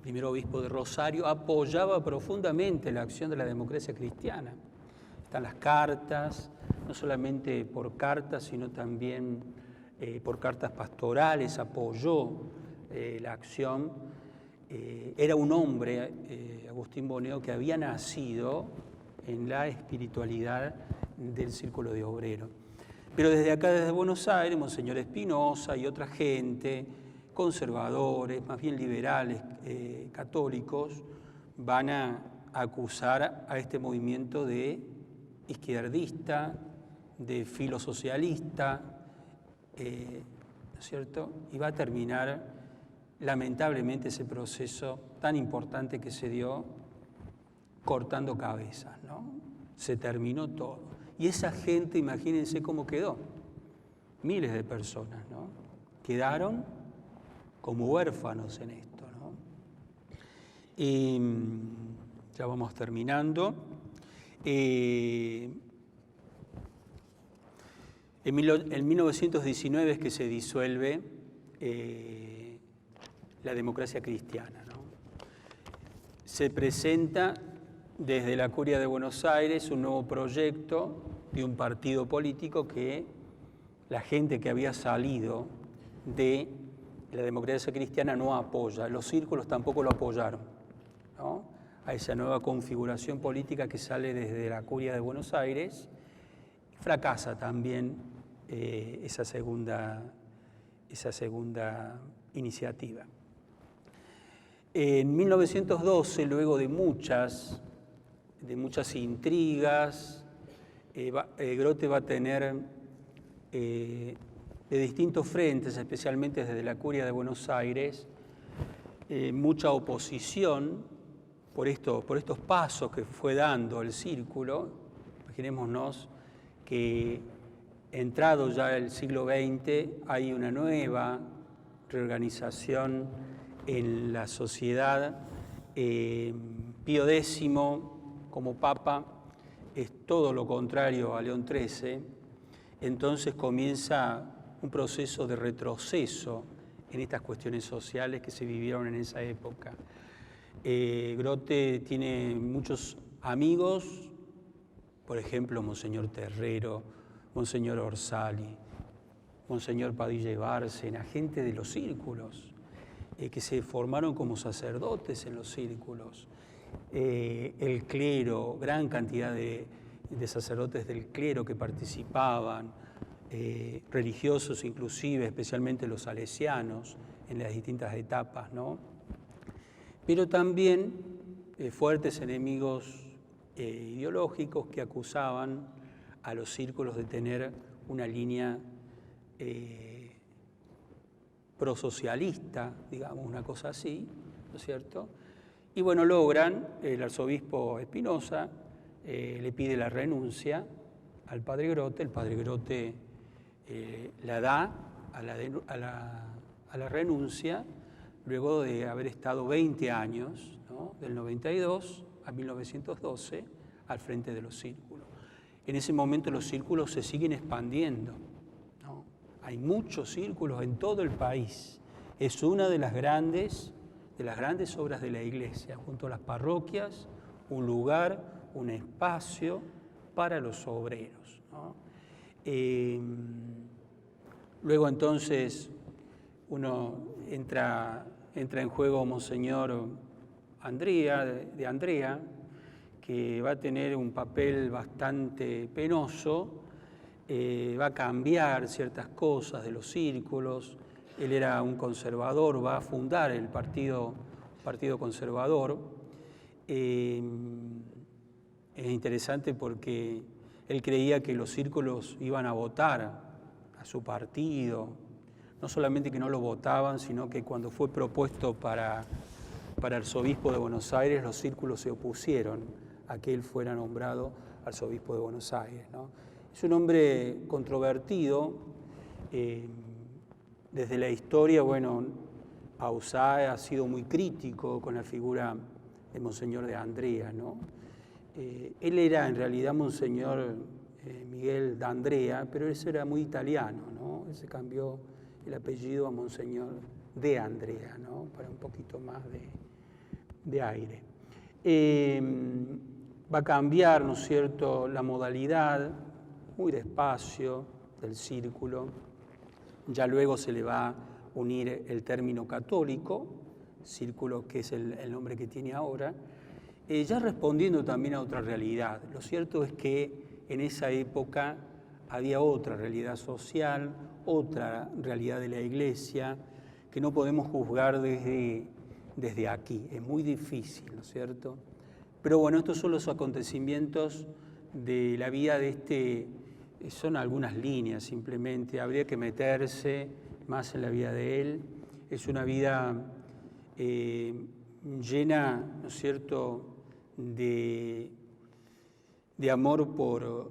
primer obispo de Rosario, apoyaba profundamente la acción de la democracia cristiana. Están las cartas, no solamente por cartas, sino también por cartas pastorales, apoyó la acción. Era un hombre, Agustín Boneo, que había nacido en la espiritualidad del Círculo de Obreros. Pero desde acá, desde Buenos Aires, Monseñor Espinosa y otra gente, conservadores, más bien liberales, católicos, van a acusar a este movimiento de izquierdista, de filosocialista, ¿no es cierto? Y va a terminar, lamentablemente, ese proceso tan importante que se dio cortando cabezas, ¿no? Se terminó todo. Y esa gente, imagínense cómo quedó. Miles de personas, ¿no? Quedaron como huérfanos en esto, ¿no? Y ya vamos terminando. En 1919 es que se disuelve la democracia cristiana, ¿no? Se presenta desde la Curia de Buenos Aires un nuevo proyecto de un partido político que la gente que había salido de la democracia cristiana no apoya, los círculos tampoco lo apoyaron, ¿no? A esa nueva configuración política que sale desde la Curia de Buenos Aires, fracasa también esa segunda iniciativa. En 1912, luego de muchas intrigas, Grote va a tener de distintos frentes, especialmente desde la Curia de Buenos Aires, mucha oposición por estos pasos que fue dando el círculo. Imaginémonos que entrado ya el siglo XX hay una nueva reorganización en la sociedad. Pío X como Papa es todo lo contrario a León XIII, entonces comienza un proceso de retroceso en estas cuestiones sociales que se vivieron en esa época. Grote tiene muchos amigos, por ejemplo, Monseñor Terrero, Monseñor Orsali, Monseñor Padilla y Bárcena, gente de los círculos, que se formaron como sacerdotes en los círculos. El clero, gran cantidad de sacerdotes del clero que participaban, religiosos inclusive, especialmente los salesianos, en las distintas etapas, ¿no? Pero también fuertes enemigos ideológicos que acusaban a los círculos de tener una línea prosocialista, digamos, una cosa así, ¿no es cierto? Y bueno, logran, el arzobispo Espinosa le pide la renuncia al padre Grote, el padre Grote la da a la renuncia, luego de haber estado 20 años, ¿no?, del 92 a 1912, al frente de los círculos. En ese momento los círculos se siguen expandiendo, ¿no? Hay muchos círculos en todo el país. Es una de las grandes obras de la Iglesia, junto a las parroquias, un lugar, un espacio para los obreros, ¿no? Luego entonces uno entra en juego Monseñor Andrea, de Andrea, que va a tener un papel bastante penoso, va a cambiar ciertas cosas de los círculos. Él era un conservador, va a fundar el Partido Conservador. Es interesante porque él creía que los círculos iban a votar a su partido, no solamente que no lo votaban, sino que cuando fue propuesto para arzobispo de Buenos Aires, los círculos se opusieron a que él fuera nombrado arzobispo de Buenos Aires, ¿no? Es un hombre controvertido. Desde la historia, bueno, Ausá ha sido muy crítico con la figura de Monseñor de Andrea, ¿no? Él era en realidad Monseñor Miguel D'Andrea, pero eso era muy italiano, ¿no? Él se cambió el apellido a Monseñor de Andrea, ¿no?, para un poquito más de aire. Va a cambiar, ¿no es cierto?, la modalidad, muy despacio, del círculo. Ya luego se le va a unir el término católico, círculo que es el nombre que tiene ahora, ya respondiendo también a otra realidad. Lo cierto es que en esa época había otra realidad social, otra realidad de la Iglesia, que no podemos juzgar desde aquí. Es muy difícil, ¿no es cierto? Pero bueno, estos son los acontecimientos de la vida de son algunas líneas simplemente, habría que meterse más en la vida de él. Es una vida llena, ¿no es cierto?, de amor por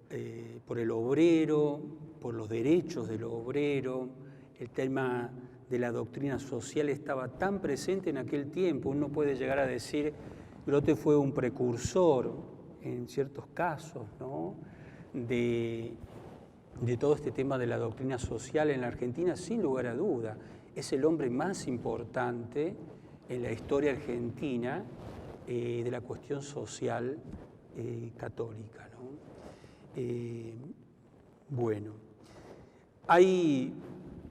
el obrero, por los derechos del obrero. El tema de la doctrina social estaba tan presente en aquel tiempo. Uno puede llegar a decir, Grote fue un precursor en ciertos casos, ¿no?, de todo este tema de la doctrina social en la Argentina, sin lugar a duda. Es el hombre más importante en la historia argentina de la cuestión social católica, ¿no? Bueno,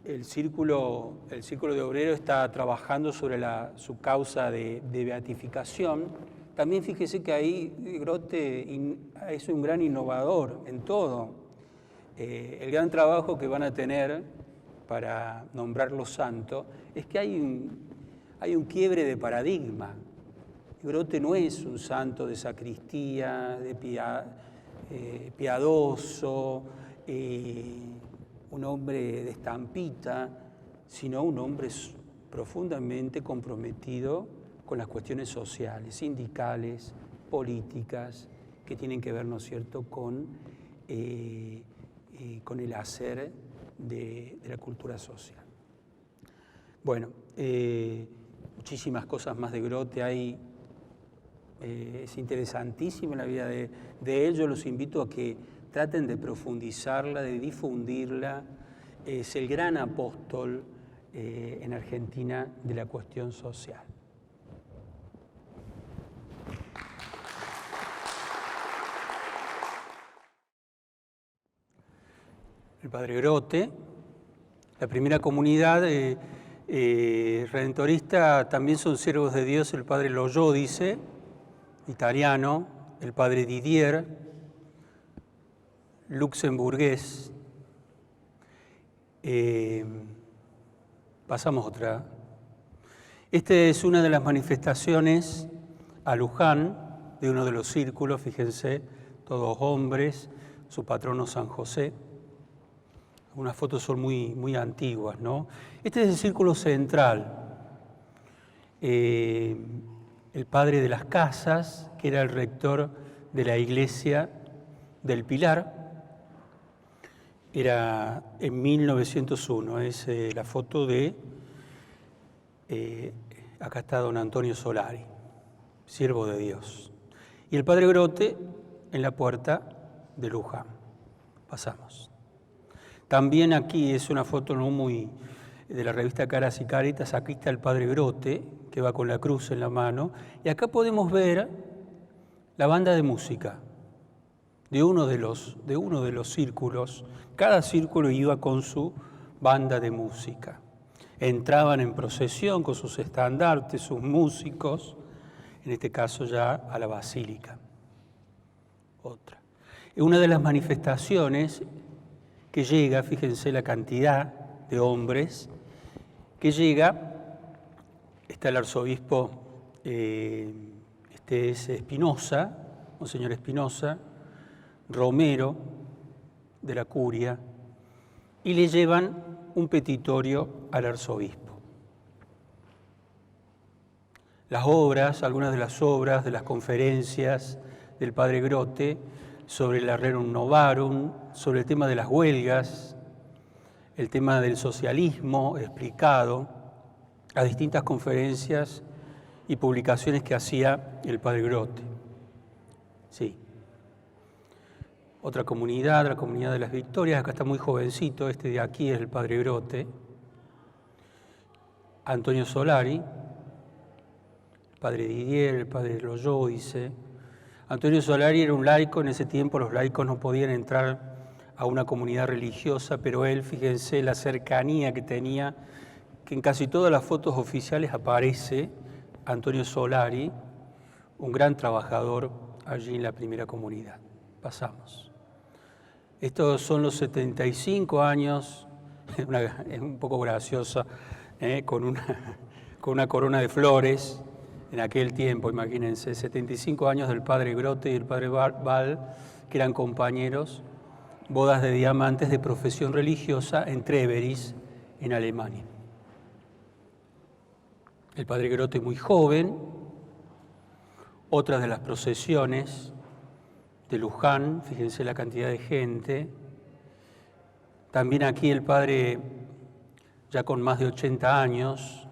el círculo de obreros está trabajando sobre su causa de beatificación. También fíjese que ahí Grote es un gran innovador en todo. El gran trabajo que van a tener para nombrarlo santo es que hay un quiebre de paradigma. Grote no es un santo de sacristía, piadoso, un hombre de estampita, sino un hombre profundamente comprometido con las cuestiones sociales, sindicales, políticas, que tienen que ver, ¿no es cierto?, con el hacer de la cultura social. Bueno, muchísimas cosas más de Grote hay. Es interesantísima la vida de él. Yo los invito a que traten de profundizarla, de difundirla. Es el gran apóstol en Argentina de la cuestión social. El padre Grote, la primera comunidad redentorista, también son siervos de Dios, el padre Loyó, dice, italiano, el padre Didier, luxemburgués. Pasamos otra. Esta es una de las manifestaciones a Luján de uno de los círculos, fíjense, todos hombres, su patrono San José. Algunas fotos son muy antiguas, ¿no? Este es el círculo central. el padre de las Casas, que era el rector de la iglesia del Pilar. Era en 1901, es la foto de, acá está don Antonio Solari, siervo de Dios. Y el padre Grote en la puerta de Luján. Pasamos. También aquí es una foto no muy de la revista Caras y Caretas, aquí está el padre Grote, que va con la cruz en la mano, y acá podemos ver la banda de música de uno de los círculos. Cada círculo iba con su banda de música. Entraban en procesión con sus estandartes, sus músicos, en este caso ya a la basílica. Otra. Una de las manifestaciones que llega, fíjense la cantidad de hombres que llega, está el arzobispo, este es Espinosa, Monseñor Espinosa, Romero de la Curia, y le llevan un petitorio al arzobispo. Las obras, algunas de las obras de las conferencias del padre Grote sobre el Rerum Novarum, sobre el tema de las huelgas, el tema del socialismo explicado, a distintas conferencias y publicaciones que hacía el padre Grote. Sí. Otra comunidad, la comunidad de las Victorias, acá está muy jovencito, este de aquí es el padre Grote, Antonio Solari, el padre Didier, el padre Loyoice. Antonio Solari era un laico, en ese tiempo los laicos no podían entrar a una comunidad religiosa, pero él, fíjense la cercanía que tenía, que en casi todas las fotos oficiales aparece Antonio Solari, un gran trabajador allí en la primera comunidad. Pasamos. Estos son los 75 años, es un poco graciosa, con una corona de flores en aquel tiempo, imagínense, 75 años del padre Grote y el padre Val, que eran compañeros, bodas de diamantes de profesión religiosa en Treveris, en Alemania. El padre Grote muy joven, otras de las procesiones de Luján, fíjense la cantidad de gente. También aquí el padre, ya con más de 80 años,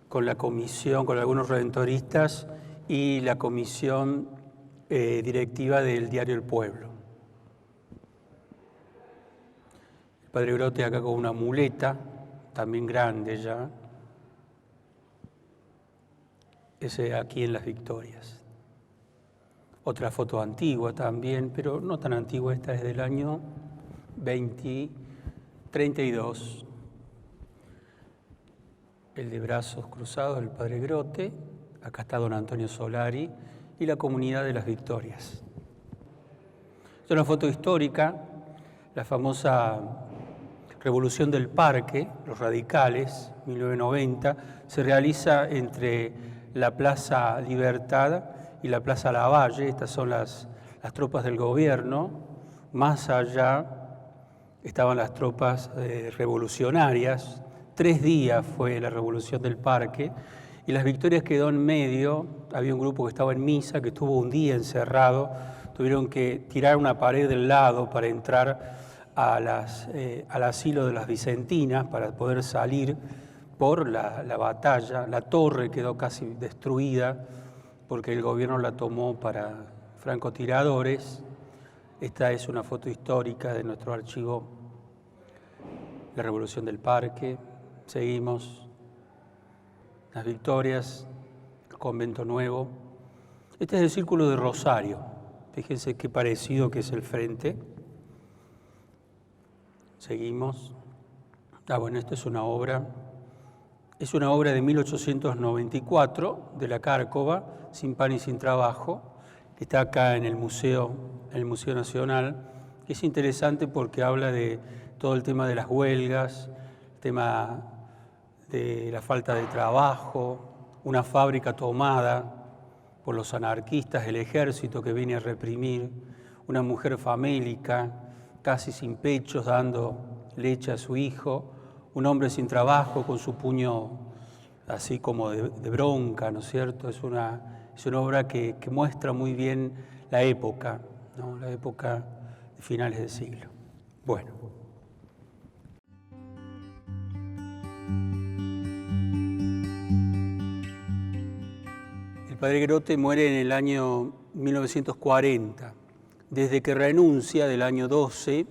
con la comisión, con algunos redentoristas y la comisión directiva del diario El Pueblo. El padre Grote acá con una muleta, también grande ya. Ese aquí en las Victorias. Otra foto antigua también, pero no tan antigua, esta es del año 32. El de brazos cruzados del padre Grote, acá está don Antonio Solari y la comunidad de las Victorias. Es una foto histórica, la famosa Revolución del Parque, los radicales, 1990, se realiza entre la Plaza Libertad y la Plaza Lavalle. Estas son las tropas del gobierno. Más allá estaban las tropas revolucionarias. 3 días fue la Revolución del Parque y las Victorias quedó en medio. Había un grupo que estaba en misa, que estuvo un día encerrado. Tuvieron que tirar una pared del lado para entrar al asilo de las Vicentinas para poder salir por la batalla. La torre quedó casi destruida porque el gobierno la tomó para francotiradores. Esta es una foto histórica de nuestro archivo, la Revolución del Parque. Seguimos, las Victorias, el Convento Nuevo. Este es el Círculo de Rosario. Fíjense qué parecido que es el frente. Seguimos. Bueno, esta es una obra. Es una obra de 1894 de la Cárcova, Sin pan y sin trabajo, que está acá en el Museo Nacional, que es interesante porque habla de todo el tema de las huelgas, el tema de la falta de trabajo, una fábrica tomada por los anarquistas, el ejército que viene a reprimir, una mujer famélica, casi sin pechos, dando leche a su hijo, un hombre sin trabajo con su puño así como de bronca, ¿no es cierto? Es una obra que muestra muy bien la época, ¿no? La época de finales del siglo. Bueno. El padre Grote muere en el año 1940. Desde que renuncia del año 12,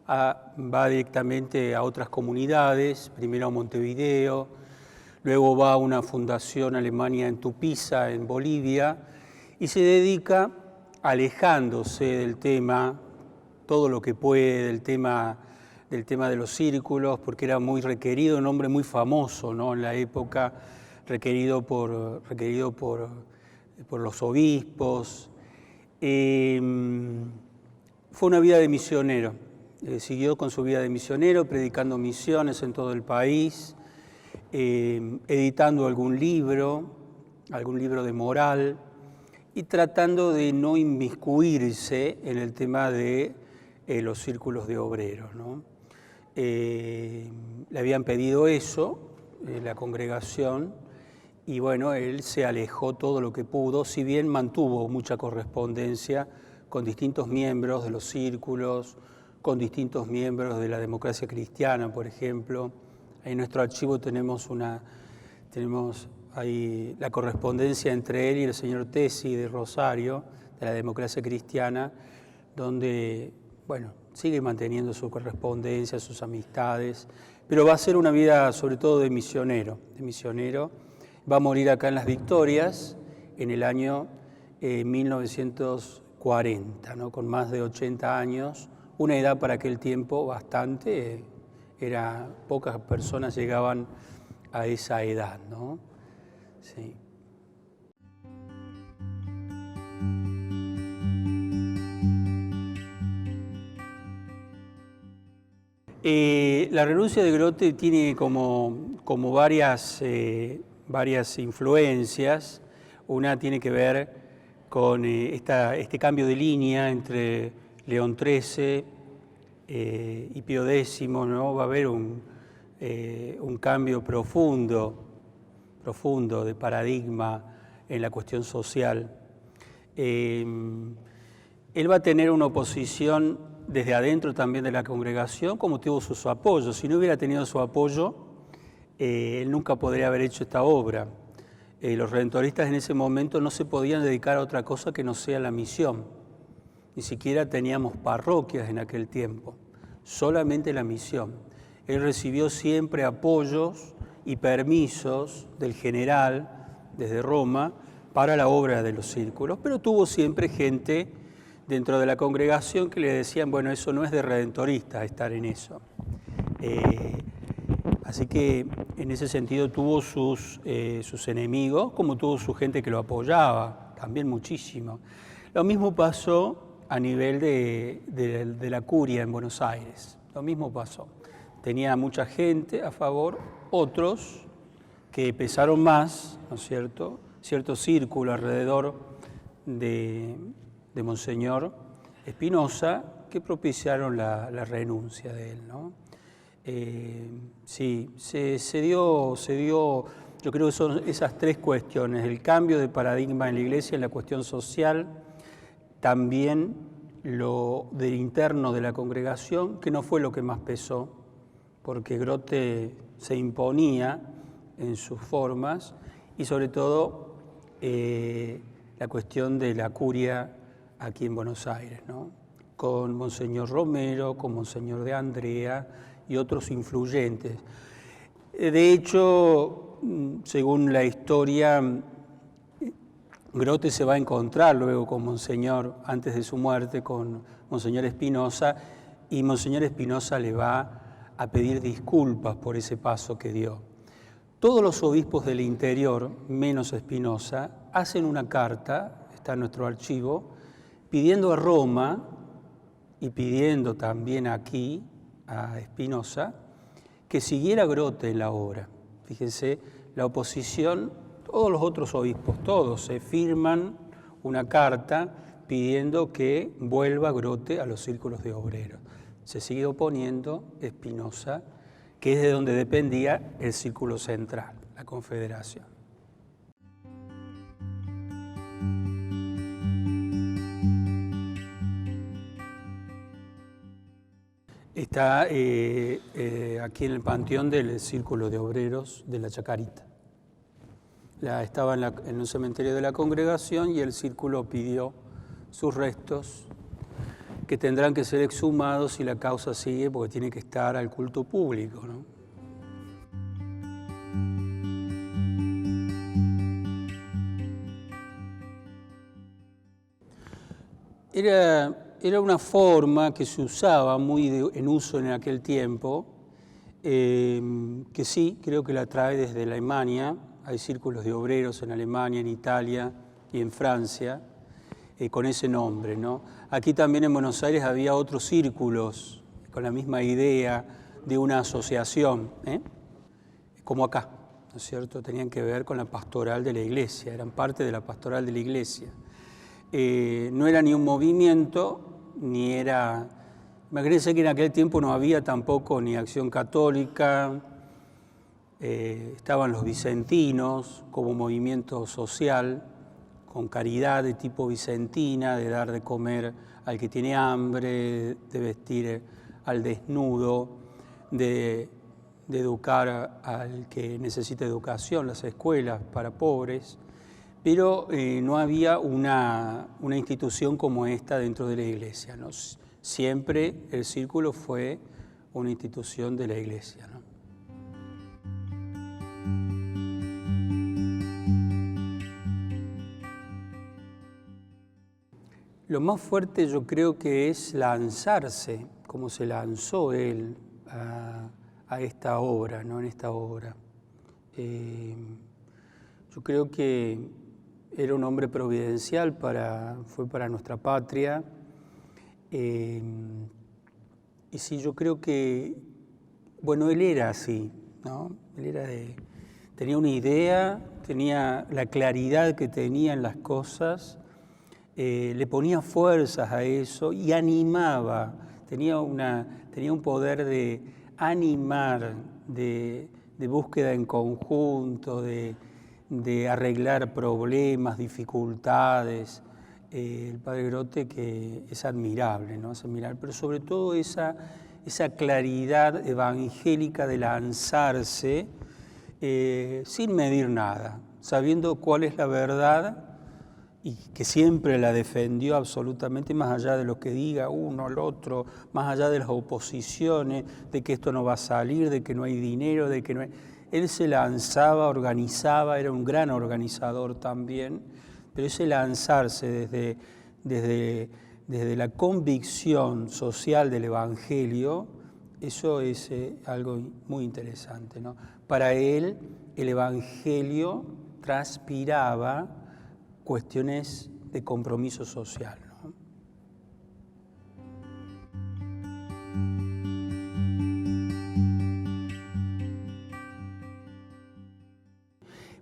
va directamente a otras comunidades, primero a Montevideo, luego va a una fundación alemana en Tupiza, en Bolivia, y se dedica, alejándose del tema, todo lo que puede, del tema de los círculos, porque era muy requerido, un hombre muy famoso, ¿no? En la época, requerido por los obispos. Fue una vida de misionero, siguió con su vida de misionero, predicando misiones en todo el país, editando algún libro de moral, y tratando de no inmiscuirse en el tema de los círculos de obreros, ¿no? Le habían pedido eso, la congregación, y bueno, él se alejó todo lo que pudo, si bien mantuvo mucha correspondencia con distintos miembros de los círculos, con distintos miembros de la democracia cristiana, por ejemplo. Ahí en nuestro archivo tenemos ahí la correspondencia entre él y el señor Tesi de Rosario, de la democracia cristiana, donde, bueno, sigue manteniendo su correspondencia, sus amistades, pero va a ser una vida sobre todo de misionero. Va a morir acá en Las Victorias en el año 1940, ¿no? Con más de 80 años, una edad para aquel tiempo bastante, pocas personas llegaban a esa edad, ¿no? Sí. La renuncia de Grote tiene como varias influencias. Una tiene que ver con este cambio de línea entre León XIII y Pío X, ¿no? Va a haber un cambio profundo de paradigma en la cuestión social. Él va a tener una oposición desde adentro también de la congregación, como tuvo su apoyo. Si no hubiera tenido su apoyo, él nunca podría haber hecho esta obra. Los redentoristas en ese momento no se podían dedicar a otra cosa que no sea la misión. Ni siquiera teníamos parroquias en aquel tiempo, solamente la misión. Él recibió siempre apoyos y permisos del general desde Roma para la obra de los círculos, pero tuvo siempre gente dentro de la congregación que le decían, bueno, eso no es de redentoristas estar en eso. Así que en ese sentido tuvo sus enemigos, como tuvo su gente que lo apoyaba, también muchísimo. Lo mismo pasó a nivel de la curia en Buenos Aires, lo mismo pasó. Tenía mucha gente a favor, otros que pesaron más, ¿no es cierto?, cierto círculo alrededor de Monseñor Espinosa, que propiciaron la renuncia de él, ¿no? Sí, se dio, yo creo que son esas tres cuestiones: el cambio de paradigma en la Iglesia en la cuestión social, también lo del interno de la congregación, que no fue lo que más pesó, porque Grote se imponía en sus formas, y sobre todo la cuestión de la curia aquí en Buenos Aires, ¿no? Con Monseñor Romero, con Monseñor de Andrea y otros influyentes. De hecho, según la historia, Grote se va a encontrar luego con Monseñor, antes de su muerte, con Monseñor Espinosa, y Monseñor Espinosa le va a pedir disculpas por ese paso que dio. Todos los obispos del interior, menos Espinosa, hacen una carta, está en nuestro archivo, pidiendo a Roma y pidiendo también aquí a Espinosa que siguiera Grote en la obra. Fíjense, la oposición, todos los otros obispos, todos firman una carta pidiendo que vuelva Grote a los círculos de obreros. Se sigue oponiendo Espinosa, que es de donde dependía el círculo central. la Confederación. Está aquí en el panteón del Círculo de Obreros de la Chacarita. Estaba en un cementerio de la congregación y el círculo pidió sus restos, que tendrán que ser exhumados si la causa sigue, porque tiene que estar al culto público, ¿no? Era una forma que se usaba muy en uso en aquel tiempo, que sí, creo que la trae desde Alemania. Hay círculos de obreros en Alemania, en Italia y en Francia, con ese nombre, ¿no? Aquí también en Buenos Aires había otros círculos con la misma idea de una asociación, como acá, ¿no es cierto? Tenían que ver con la pastoral de la iglesia, eran parte de la pastoral de la iglesia. No era ni un movimiento, ni era... Imagínense que en aquel tiempo no había tampoco ni Acción Católica, estaban los vicentinos como movimiento social, con caridad de tipo vicentina, de dar de comer al que tiene hambre, de vestir al desnudo, de educar al que necesita educación, las escuelas para pobres, pero no había una institución como esta dentro de la iglesia, ¿no? Siempre el círculo fue una institución de la iglesia, ¿no? Lo más fuerte yo creo que es lanzarse, como se lanzó él a esta obra, ¿no? En esta obra. Yo creo que era un hombre providencial, fue para nuestra patria. Y sí, yo creo que, bueno, él era así, ¿no? Él tenía una idea, tenía la claridad que tenía en las cosas, le ponía fuerzas a eso y animaba, tenía un poder de animar, de búsqueda en conjunto, de arreglar problemas, dificultades. El padre Grote, que es admirable, ¿no? Es admirable, pero sobre todo esa claridad evangélica de lanzarse sin medir nada, sabiendo cuál es la verdad y que siempre la defendió absolutamente, más allá de lo que diga uno o el otro, más allá de las oposiciones, de que esto no va a salir, de que no hay dinero, de que no hay... Él se lanzaba, organizaba, era un gran organizador también, pero ese lanzarse desde la convicción social del Evangelio, eso es algo muy interesante, ¿no? Para él, el Evangelio transpiraba cuestiones de compromiso social, ¿no?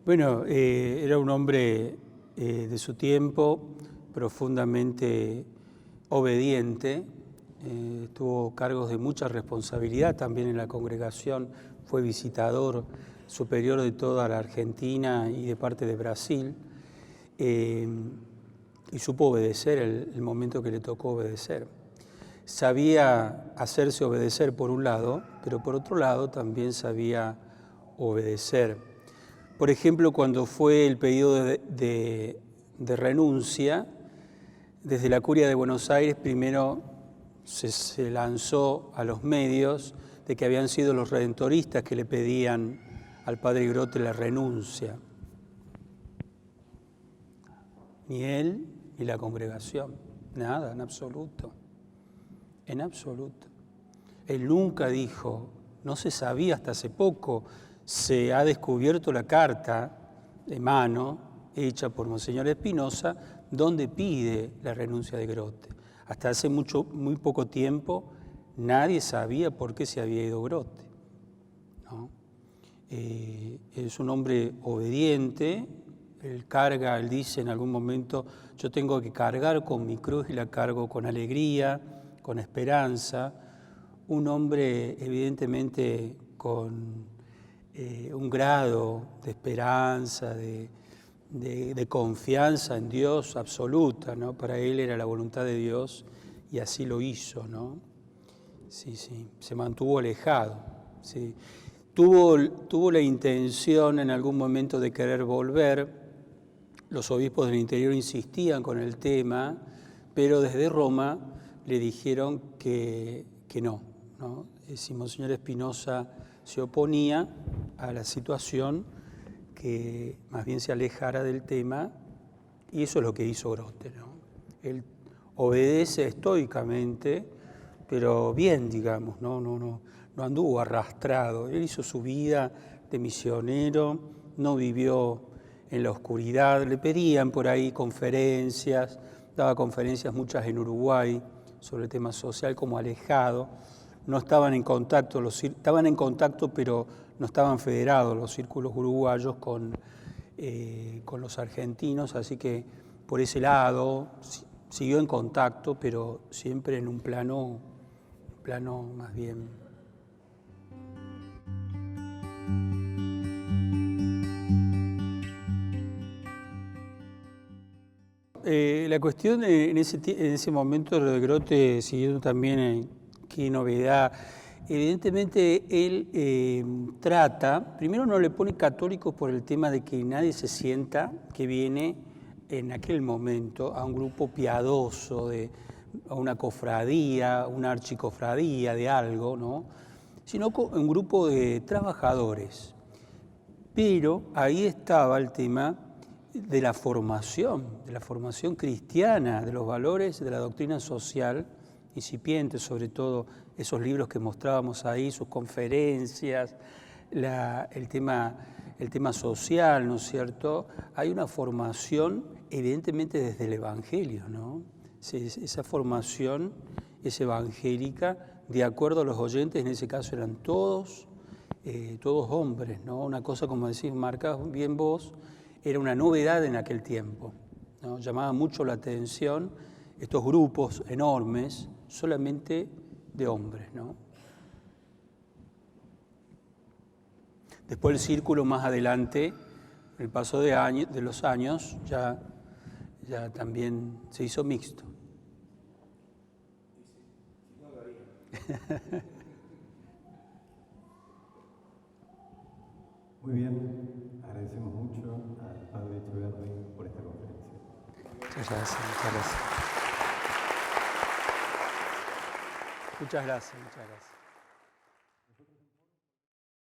Bueno, era un hombre de su tiempo, profundamente obediente, tuvo cargos de mucha responsabilidad también en la congregación, fue visitador superior de toda la Argentina y de parte de Brasil, y supo obedecer el momento que le tocó obedecer. Sabía hacerse obedecer por un lado, pero por otro lado también sabía obedecer. Por ejemplo, cuando fue el pedido de renuncia, desde la Curia de Buenos Aires primero se lanzó a los medios de que habían sido los redentoristas que le pedían al padre Grote la renuncia. Ni él ni la congregación, nada, en absoluto, en absoluto. Él nunca dijo, no se sabía hasta hace poco, se ha descubierto la carta de mano hecha por Monseñor Espinosa, donde pide la renuncia de Grote. Hasta hace muy poco tiempo nadie sabía por qué se había ido Grote, ¿no? Es un hombre obediente, él dice en algún momento, yo tengo que cargar con mi cruz y la cargo con alegría, con esperanza. Un hombre evidentemente con un grado de esperanza, de confianza en Dios absoluta, ¿no? Para él era la voluntad de Dios y así lo hizo, ¿no? Sí, se mantuvo alejado, sí. Tuvo la intención en algún momento de querer volver. Los obispos del interior insistían con el tema, pero desde Roma le dijeron que no, ¿no? Si Monseñor Espinosa se oponía a la situación, que más bien se alejara del tema, y eso es lo que hizo Grote, ¿no? Él obedece estoicamente, pero bien, digamos, no anduvo arrastrado. Él hizo su vida de misionero, no vivió en la oscuridad. Le pedían por ahí conferencias, daba conferencias muchas en Uruguay sobre el tema social, como alejado. No estaban en contacto, estaban en contacto, pero no estaban federados los círculos uruguayos con los argentinos, así que por ese lado siguió en contacto, pero siempre en un plano más bien. La cuestión en ese momento de Grote, siguiendo también qué novedad, evidentemente él trata, primero no le pone católicos por el tema de que nadie se sienta que viene en aquel momento a un grupo piadoso, a una cofradía, una archicofradía de algo, ¿no? Sino un grupo de trabajadores. Pero ahí estaba el tema de la formación cristiana, de los valores de la doctrina social incipiente, sobre todo esos libros que mostrábamos ahí, sus conferencias, el tema social, ¿no es cierto? Hay una formación evidentemente desde el Evangelio, ¿no? Esa formación es evangélica, de acuerdo a los oyentes, en ese caso eran todos hombres, ¿no? Una cosa, como decís, marcás bien vos, era una novedad en aquel tiempo, ¿no? Llamaba mucho la atención estos grupos enormes, solamente de hombres, ¿no? Después el círculo más adelante, el paso de los años, ya también se hizo mixto. Muy bien, agradecemos mucho al Padre Echeverri por esta conferencia. Muchas gracias. Muchas gracias.